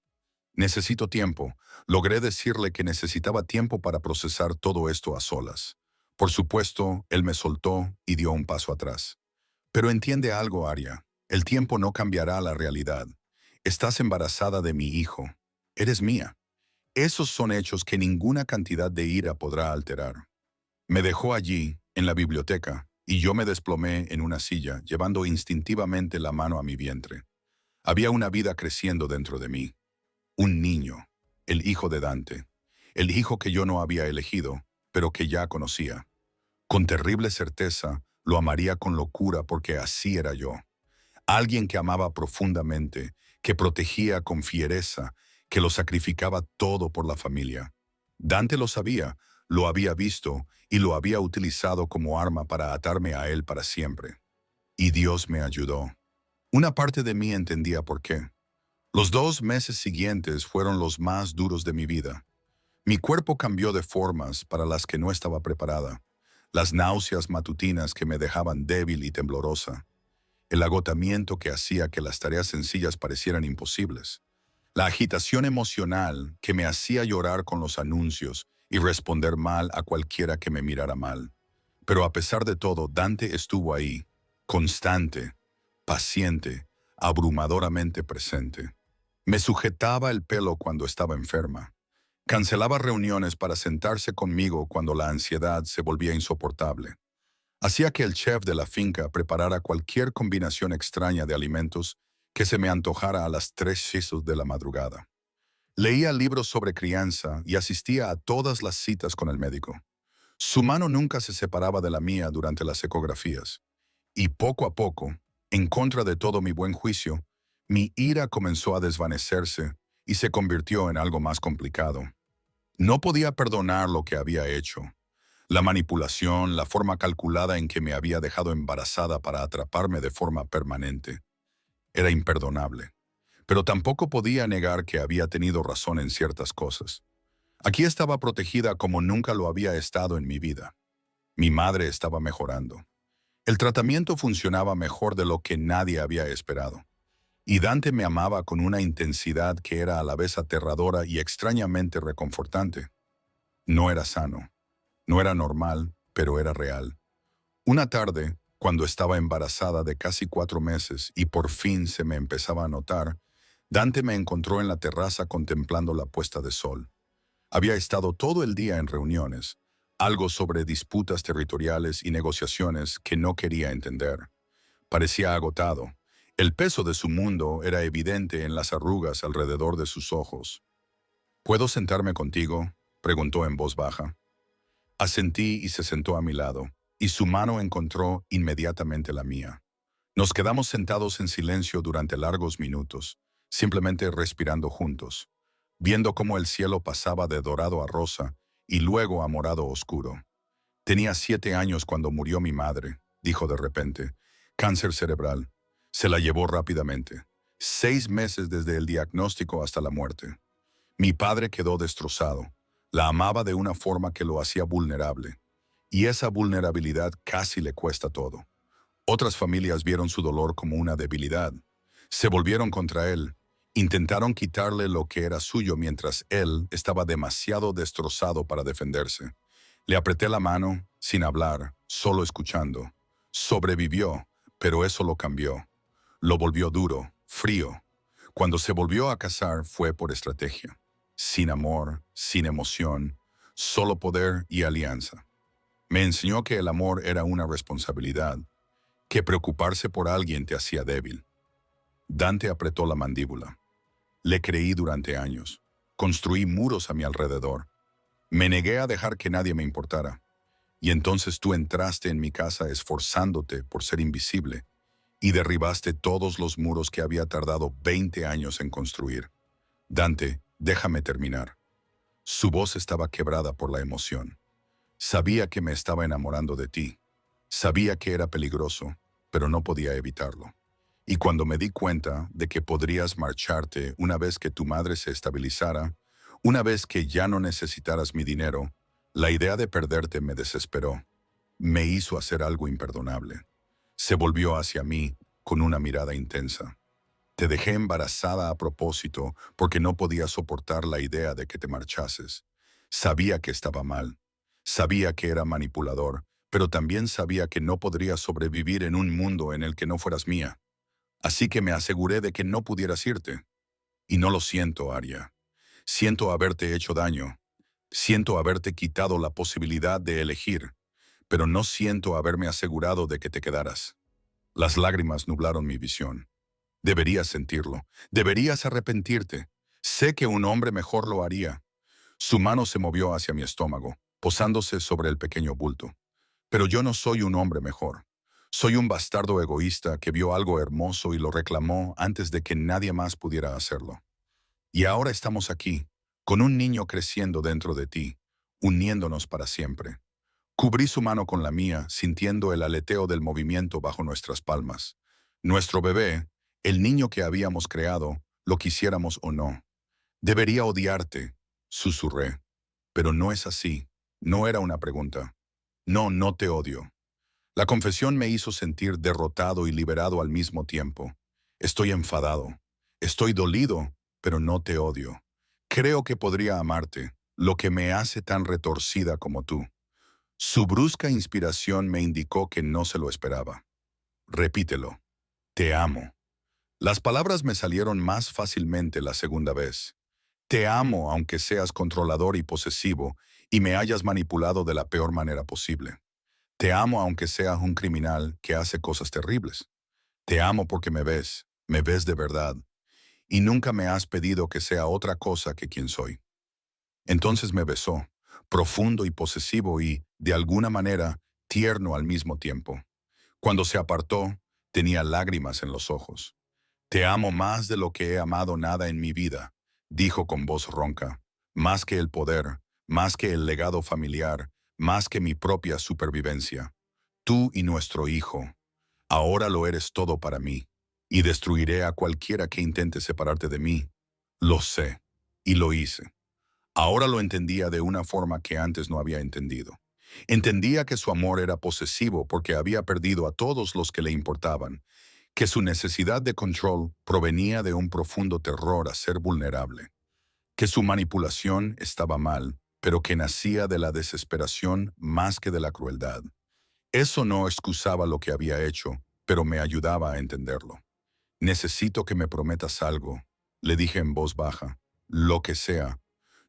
Necesito tiempo. Logré decirle que necesitaba tiempo para procesar todo esto a solas. Por supuesto, él me soltó y dio un paso atrás. Pero entiende algo, Aria. El tiempo no cambiará la realidad. Estás embarazada de mi hijo. Eres mía. Esos son hechos que ninguna cantidad de ira podrá alterar. Me dejó allí, en la biblioteca, y yo me desplomé en una silla, llevando instintivamente la mano a mi vientre. Había una vida creciendo dentro de mí. Un niño, el hijo de Dante, el hijo que yo no había elegido, pero que ya conocía. Con terrible certeza, lo amaría con locura porque así era yo. Alguien que amaba profundamente, que protegía con fiereza, que lo sacrificaba todo por la familia. Dante lo sabía, lo había visto y lo había utilizado como arma para atarme a él para siempre. Y Dios me ayudó. Una parte de mí entendía por qué. Los 2 meses siguientes fueron los más duros de mi vida. Mi cuerpo cambió de formas para las que no estaba preparada. Las náuseas matutinas que me dejaban débil y temblorosa. El agotamiento que hacía que las tareas sencillas parecieran imposibles. La agitación emocional que me hacía llorar con los anuncios y responder mal a cualquiera que me mirara mal. Pero a pesar de todo, Dante estuvo ahí, constante, paciente, abrumadoramente presente. Me sujetaba el pelo cuando estaba enferma. Cancelaba reuniones para sentarse conmigo cuando la ansiedad se volvía insoportable. Hacía que el chef de la finca preparara cualquier combinación extraña de alimentos que se me antojara a las 3 de la madrugada. Leía libros sobre crianza y asistía a todas las citas con el médico. Su mano nunca se separaba de la mía durante las ecografías. Y poco a poco, en contra de todo mi buen juicio, mi ira comenzó a desvanecerse y se convirtió en algo más complicado. No podía perdonar lo que había hecho. La manipulación, la forma calculada en que me había dejado embarazada para atraparme de forma permanente. Era imperdonable. Pero tampoco podía negar que había tenido razón en ciertas cosas. Aquí estaba protegida como nunca lo había estado en mi vida. Mi madre estaba mejorando. El tratamiento funcionaba mejor de lo que nadie había esperado. Y Dante me amaba con una intensidad que era a la vez aterradora y extrañamente reconfortante. No era sano, no era normal, pero era real. Una tarde, cuando estaba embarazada de casi 4 meses y por fin se me empezaba a notar, Dante me encontró en la terraza contemplando la puesta de sol. Había estado todo el día en reuniones, algo sobre disputas territoriales y negociaciones que no quería entender. Parecía agotado. El peso de su mundo era evidente en las arrugas alrededor de sus ojos. ¿Puedo sentarme contigo?, preguntó en voz baja. Asentí y se sentó a mi lado, y su mano encontró inmediatamente la mía. Nos quedamos sentados en silencio durante largos minutos, simplemente respirando juntos, viendo cómo el cielo pasaba de dorado a rosa y luego a morado oscuro. Tenía 7 años cuando murió mi madre, dijo de repente. Cáncer cerebral. Se la llevó rápidamente. 6 meses desde el diagnóstico hasta la muerte. Mi padre quedó destrozado. La amaba de una forma que lo hacía vulnerable. Y esa vulnerabilidad casi le cuesta todo. Otras familias vieron su dolor como una debilidad. Se volvieron contra él. Intentaron quitarle lo que era suyo mientras él estaba demasiado destrozado para defenderse. Le apreté la mano, sin hablar, solo escuchando. Sobrevivió, pero eso lo cambió. Lo volvió duro, frío. Cuando se volvió a casar fue por estrategia. Sin amor, sin emoción, solo poder y alianza. Me enseñó que el amor era una responsabilidad, que preocuparse por alguien te hacía débil. Dante apretó la mandíbula. Le creí durante años. Construí muros a mi alrededor. Me negué a dejar que nadie me importara. Y entonces tú entraste en mi casa esforzándote por ser invisible y derribaste todos los muros que había tardado 20 años en construir. Dante, déjame terminar. Su voz estaba quebrada por la emoción. Sabía que me estaba enamorando de ti. Sabía que era peligroso, pero no podía evitarlo. Y cuando me di cuenta de que podrías marcharte una vez que tu madre se estabilizara, una vez que ya no necesitaras mi dinero, la idea de perderte me desesperó. Me hizo hacer algo imperdonable. Se volvió hacia mí con una mirada intensa. Te dejé embarazada a propósito porque no podía soportar la idea de que te marchases. Sabía que estaba mal. Sabía que era manipulador, pero también sabía que no podría sobrevivir en un mundo en el que no fueras mía. Así que me aseguré de que no pudieras irte. Y no lo siento, Aria. Siento haberte hecho daño. Siento haberte quitado la posibilidad de elegir, pero no siento haberme asegurado de que te quedaras. Las lágrimas nublaron mi visión. Deberías sentirlo. Deberías arrepentirte. Sé que un hombre mejor lo haría. Su mano se movió hacia mi estómago, posándose sobre el pequeño bulto. Pero yo no soy un hombre mejor. Soy un bastardo egoísta que vio algo hermoso y lo reclamó antes de que nadie más pudiera hacerlo. Y ahora estamos aquí, con un niño creciendo dentro de ti, uniéndonos para siempre. Cubrí su mano con la mía, sintiendo el aleteo del movimiento bajo nuestras palmas. Nuestro bebé, el niño que habíamos creado, lo quisiéramos o no. Debería odiarte, susurré. Pero no es así. No era una pregunta. No, no te odio. La confesión me hizo sentir derrotado y liberado al mismo tiempo. Estoy enfadado. Estoy dolido, pero no te odio. Creo que podría amarte, lo que me hace tan retorcida como tú. Su brusca inspiración me indicó que no se lo esperaba. Repítelo. Te amo. Las palabras me salieron más fácilmente la segunda vez. Te amo aunque seas controlador y posesivo y me hayas manipulado de la peor manera posible. Te amo aunque seas un criminal que hace cosas terribles. Te amo porque me ves de verdad, y nunca me has pedido que sea otra cosa que quien soy. Entonces me besó, profundo y posesivo y, de alguna manera, tierno al mismo tiempo. Cuando se apartó, tenía lágrimas en los ojos. Te amo más de lo que he amado nada en mi vida, dijo con voz ronca, más que el poder, más que el legado familiar, más que mi propia supervivencia. Tú y nuestro hijo. Ahora lo eres todo para mí, y destruiré a cualquiera que intente separarte de mí. Lo sé, y lo hice. Ahora lo entendía de una forma que antes no había entendido. Entendía que su amor era posesivo porque había perdido a todos los que le importaban, que su necesidad de control provenía de un profundo terror a ser vulnerable, que su manipulación estaba mal, pero que nacía de la desesperación más que de la crueldad. Eso no excusaba lo que había hecho, pero me ayudaba a entenderlo. Necesito que me prometas algo, le dije en voz baja, lo que sea.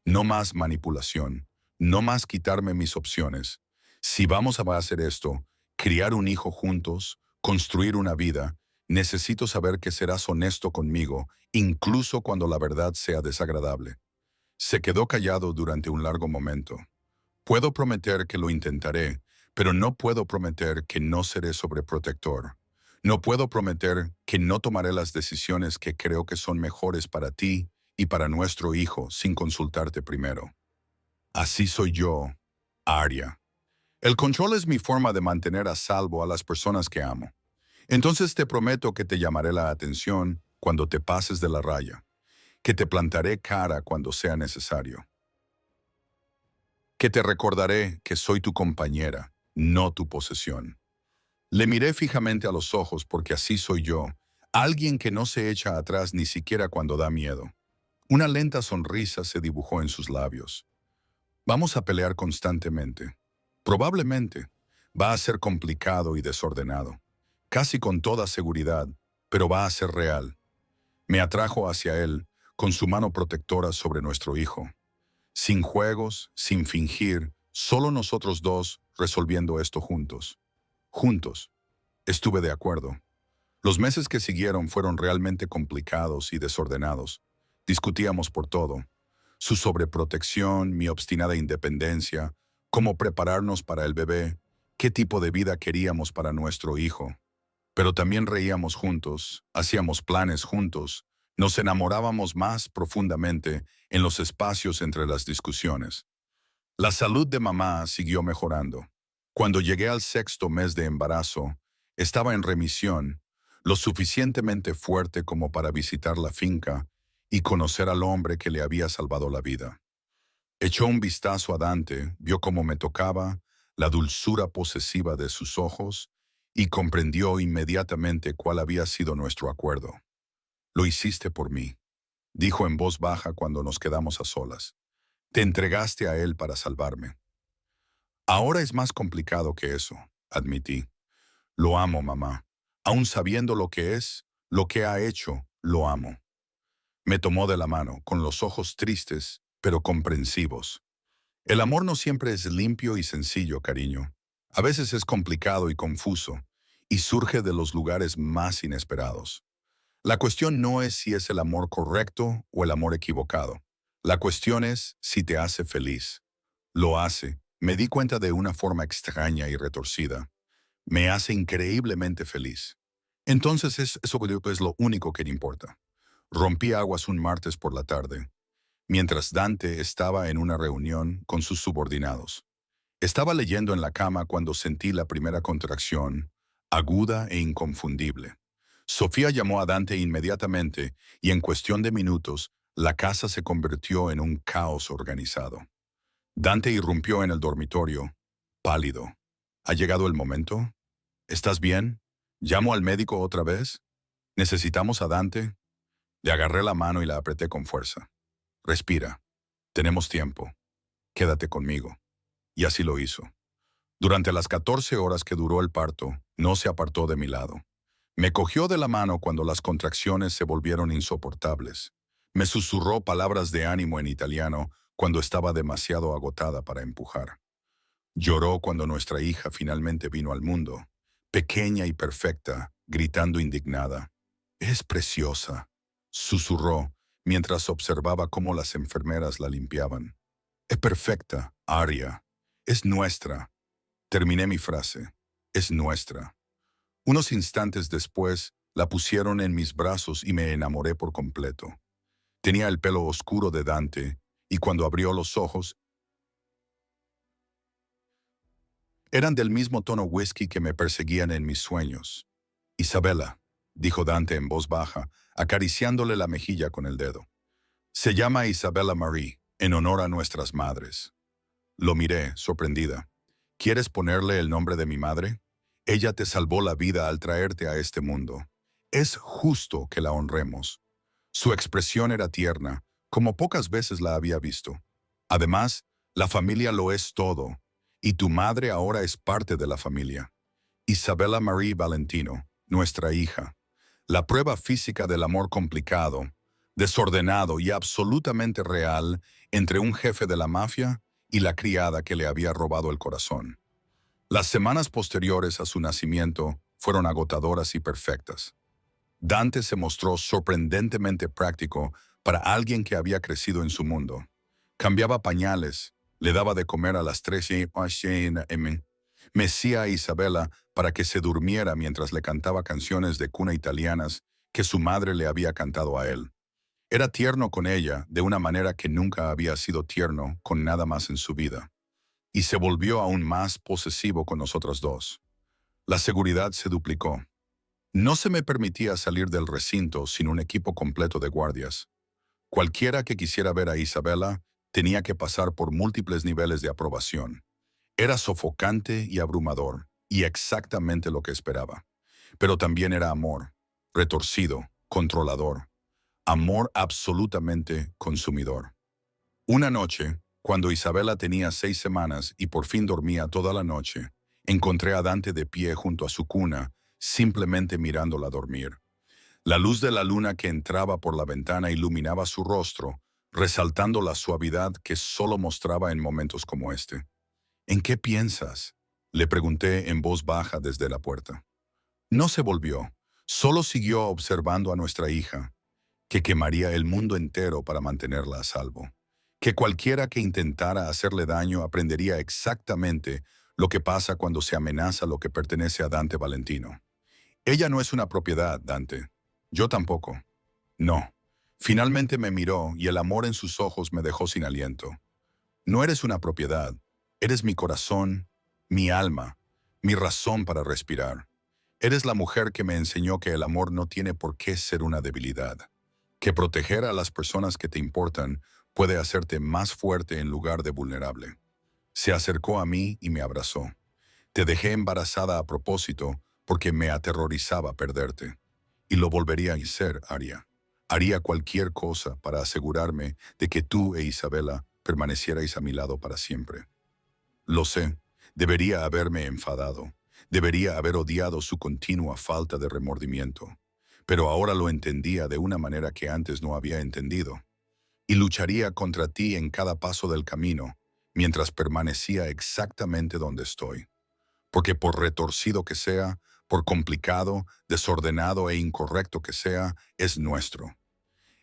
No más manipulación, no más quitarme mis opciones. Si vamos a hacer esto, criar un hijo juntos, construir una vida, necesito saber que serás honesto conmigo, incluso cuando la verdad sea desagradable. Se quedó callado durante un largo momento. Puedo prometer que lo intentaré, pero no puedo prometer que no seré sobreprotector. No puedo prometer que no tomaré las decisiones que creo que son mejores para ti y para nuestro hijo sin consultarte primero. Así soy yo, Arya. El control es mi forma de mantener a salvo a las personas que amo. Entonces te prometo que te llamaré la atención cuando te pases de la raya, que te plantaré cara cuando sea necesario, que te recordaré que soy tu compañera, no tu posesión. Le miré fijamente a los ojos porque así soy yo, alguien que no se echa atrás ni siquiera cuando da miedo. Una lenta sonrisa se dibujó en sus labios. Vamos a pelear constantemente. Probablemente. Va a ser complicado y desordenado. Casi con toda seguridad, pero va a ser real. Me atrajo hacia él, con su mano protectora sobre nuestro hijo. Sin juegos, sin fingir, solo nosotros dos resolviendo esto juntos. Juntos. Estuve de acuerdo. Los meses que siguieron fueron realmente complicados y desordenados. Discutíamos por todo. Su sobreprotección, mi obstinada independencia, cómo prepararnos para el bebé, qué tipo de vida queríamos para nuestro hijo. Pero también reíamos juntos, hacíamos planes juntos, nos enamorábamos más profundamente en los espacios entre las discusiones. La salud de mamá siguió mejorando. Cuando llegué al 6.º mes de embarazo, estaba en remisión, lo suficientemente fuerte como para visitar la finca y conocer al hombre que le había salvado la vida. Echó un vistazo a Dante, vio cómo me tocaba, la dulzura posesiva de sus ojos, y comprendió inmediatamente cuál había sido nuestro acuerdo. Lo hiciste por mí, dijo en voz baja cuando nos quedamos a solas. Te entregaste a él para salvarme. Ahora es más complicado que eso, admití. Lo amo, mamá. Aún sabiendo lo que es, lo que ha hecho, lo amo. Me tomó de la mano, con los ojos tristes, pero comprensivos. El amor no siempre es limpio y sencillo, cariño. A veces es complicado y confuso, y surge de los lugares más inesperados. La cuestión no es si es el amor correcto o el amor equivocado. La cuestión es si te hace feliz. Lo hace. Me di cuenta de una forma extraña y retorcida. Me hace increíblemente feliz. Entonces eso es lo único que le importa. Rompí aguas un martes por la tarde, mientras Dante estaba en una reunión con sus subordinados. Estaba leyendo en la cama cuando sentí la primera contracción, aguda e inconfundible. Sofía llamó a Dante inmediatamente y en cuestión de minutos, la casa se convirtió en un caos organizado. Dante irrumpió en el dormitorio, pálido. ¿Ha llegado el momento? ¿Estás bien? ¿Llamo al médico otra vez? ¿Necesitamos a Dante? Le agarré la mano y la apreté con fuerza. Respira. Tenemos tiempo. Quédate conmigo. Y así lo hizo. Durante las 14 horas que duró el parto, no se apartó de mi lado. Me cogió de la mano cuando las contracciones se volvieron insoportables. Me susurró palabras de ánimo en italiano cuando estaba demasiado agotada para empujar. Lloró cuando nuestra hija finalmente vino al mundo, pequeña y perfecta, gritando indignada. «Es preciosa», susurró mientras observaba cómo las enfermeras la limpiaban. Es perfecta, Arya. Es nuestra. Terminé mi frase. Es nuestra. Unos instantes después, la pusieron en mis brazos y me enamoré por completo. Tenía el pelo oscuro de Dante, y cuando abrió los ojos, eran del mismo tono whisky que me perseguían en mis sueños. Isabela, dijo Dante en voz baja, acariciándole la mejilla con el dedo. Se llama Isabella Marie, en honor a nuestras madres. Lo miré, sorprendida. ¿Quieres ponerle el nombre de mi madre? Ella te salvó la vida al traerte a este mundo. Es justo que la honremos. Su expresión era tierna, como pocas veces la había visto. Además, la familia lo es todo, y tu madre ahora es parte de la familia. Isabella Marie Valentino, nuestra hija. La prueba física del amor complicado, desordenado y absolutamente real entre un jefe de la mafia y la criada que le había robado el corazón. Las semanas posteriores a su nacimiento fueron agotadoras y perfectas. Dante se mostró sorprendentemente práctico para alguien que había crecido en su mundo. Cambiaba pañales, le daba de comer a las 3 a.m., mecía a Isabela para que se durmiera mientras le cantaba canciones de cuna italianas que su madre le había cantado a él. Era tierno con ella de una manera que nunca había sido tierno con nada más en su vida. Y se volvió aún más posesivo con nosotros dos. La seguridad se duplicó. No se me permitía salir del recinto sin un equipo completo de guardias. Cualquiera que quisiera ver a Isabela tenía que pasar por múltiples niveles de aprobación. Era sofocante y abrumador, y exactamente lo que esperaba. Pero también era amor, retorcido, controlador. Amor absolutamente consumidor. Una noche, cuando Isabela tenía 6 semanas y por fin dormía toda la noche, encontré a Dante de pie junto a su cuna, simplemente mirándola dormir. La luz de la luna que entraba por la ventana iluminaba su rostro, resaltando la suavidad que solo mostraba en momentos como este. ¿En qué piensas?, le pregunté en voz baja desde la puerta. No se volvió, solo siguió observando a nuestra hija, que quemaría el mundo entero para mantenerla a salvo. Que cualquiera que intentara hacerle daño aprendería exactamente lo que pasa cuando se amenaza lo que pertenece a Dante Valentino. Ella no es una propiedad, Dante. Yo tampoco. No. Finalmente me miró y el amor en sus ojos me dejó sin aliento. No eres una propiedad. Eres mi corazón, mi alma, mi razón para respirar. Eres la mujer que me enseñó que el amor no tiene por qué ser una debilidad. Que proteger a las personas que te importan puede hacerte más fuerte en lugar de vulnerable. Se acercó a mí y me abrazó. Te dejé embarazada a propósito porque me aterrorizaba perderte. Y lo volvería a hacer, Aria. Haría cualquier cosa para asegurarme de que tú e Isabela permanecierais a mi lado para siempre. Lo sé, debería haberme enfadado. Debería haber odiado su continua falta de remordimiento. Pero ahora lo entendía de una manera que antes no había entendido. Y lucharía contra ti en cada paso del camino, mientras permanecía exactamente donde estoy. Porque por retorcido que sea, por complicado, desordenado e incorrecto que sea, es nuestro.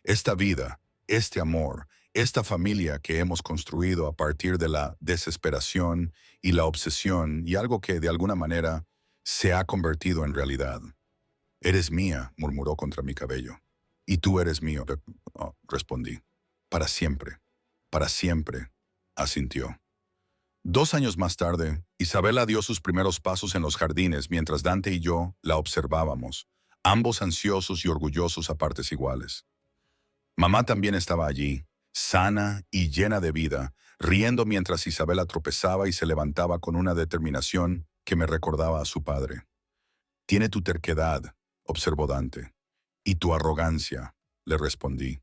Esta vida, este amor, esta familia que hemos construido a partir de la desesperación y la obsesión y algo que de alguna manera se ha convertido en realidad. Eres mía, murmuró contra mi cabello. Y tú eres mío, respondí. Para siempre, asintió. 2 años más tarde, Isabela dio sus primeros pasos en los jardines mientras Dante y yo la observábamos, ambos ansiosos y orgullosos a partes iguales. Mamá también estaba allí, sana y llena de vida, riendo mientras Isabela tropezaba y se levantaba con una determinación que me recordaba a su padre. Tiene tu terquedad, observó Dante. Y tu arrogancia, le respondí.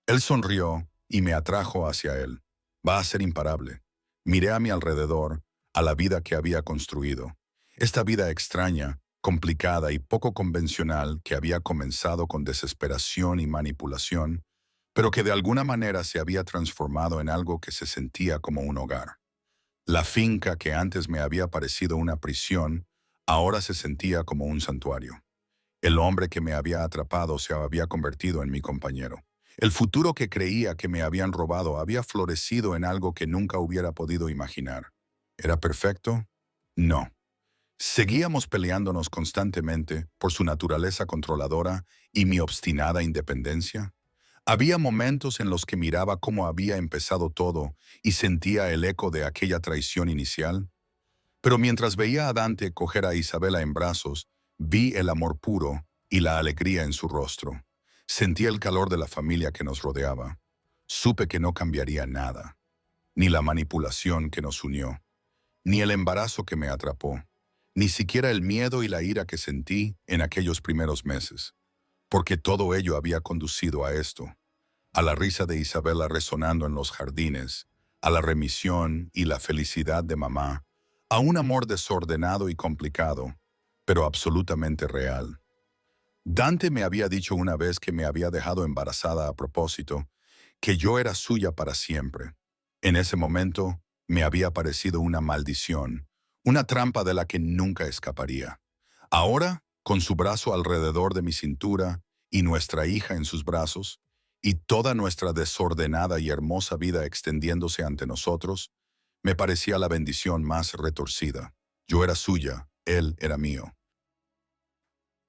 Él sonrió y me atrajo hacia él. Va a ser imparable. Miré a mi alrededor, a la vida que había construido. Esta vida extraña, complicada y poco convencional que había comenzado con desesperación y manipulación, pero que de alguna manera se había transformado en algo que se sentía como un hogar. La finca que antes me había parecido una prisión, ahora se sentía como un santuario. El hombre que me había atrapado se había convertido en mi compañero. El futuro que creía que me habían robado había florecido en algo que nunca hubiera podido imaginar. ¿Era perfecto? No. Seguíamos peleándonos constantemente por su naturaleza controladora y mi obstinada independencia. Había momentos en los que miraba cómo había empezado todo y sentía el eco de aquella traición inicial. Pero mientras veía a Dante coger a Isabela en brazos, vi el amor puro y la alegría en su rostro. Sentí el calor de la familia que nos rodeaba. Supe que no cambiaría nada, ni la manipulación que nos unió, ni el embarazo que me atrapó, ni siquiera el miedo y la ira que sentí en aquellos primeros meses, porque todo ello había conducido a esto, a la risa de Isabela resonando en los jardines, a la remisión y la felicidad de mamá, a un amor desordenado y complicado, pero absolutamente real. Dante me había dicho una vez que me había dejado embarazada a propósito, que yo era suya para siempre. En ese momento me había parecido una maldición, una trampa de la que nunca escaparía. Ahora, con su brazo alrededor de mi cintura y nuestra hija en sus brazos, y toda nuestra desordenada y hermosa vida extendiéndose ante nosotros, me parecía la bendición más retorcida. Yo era suya, él era mío.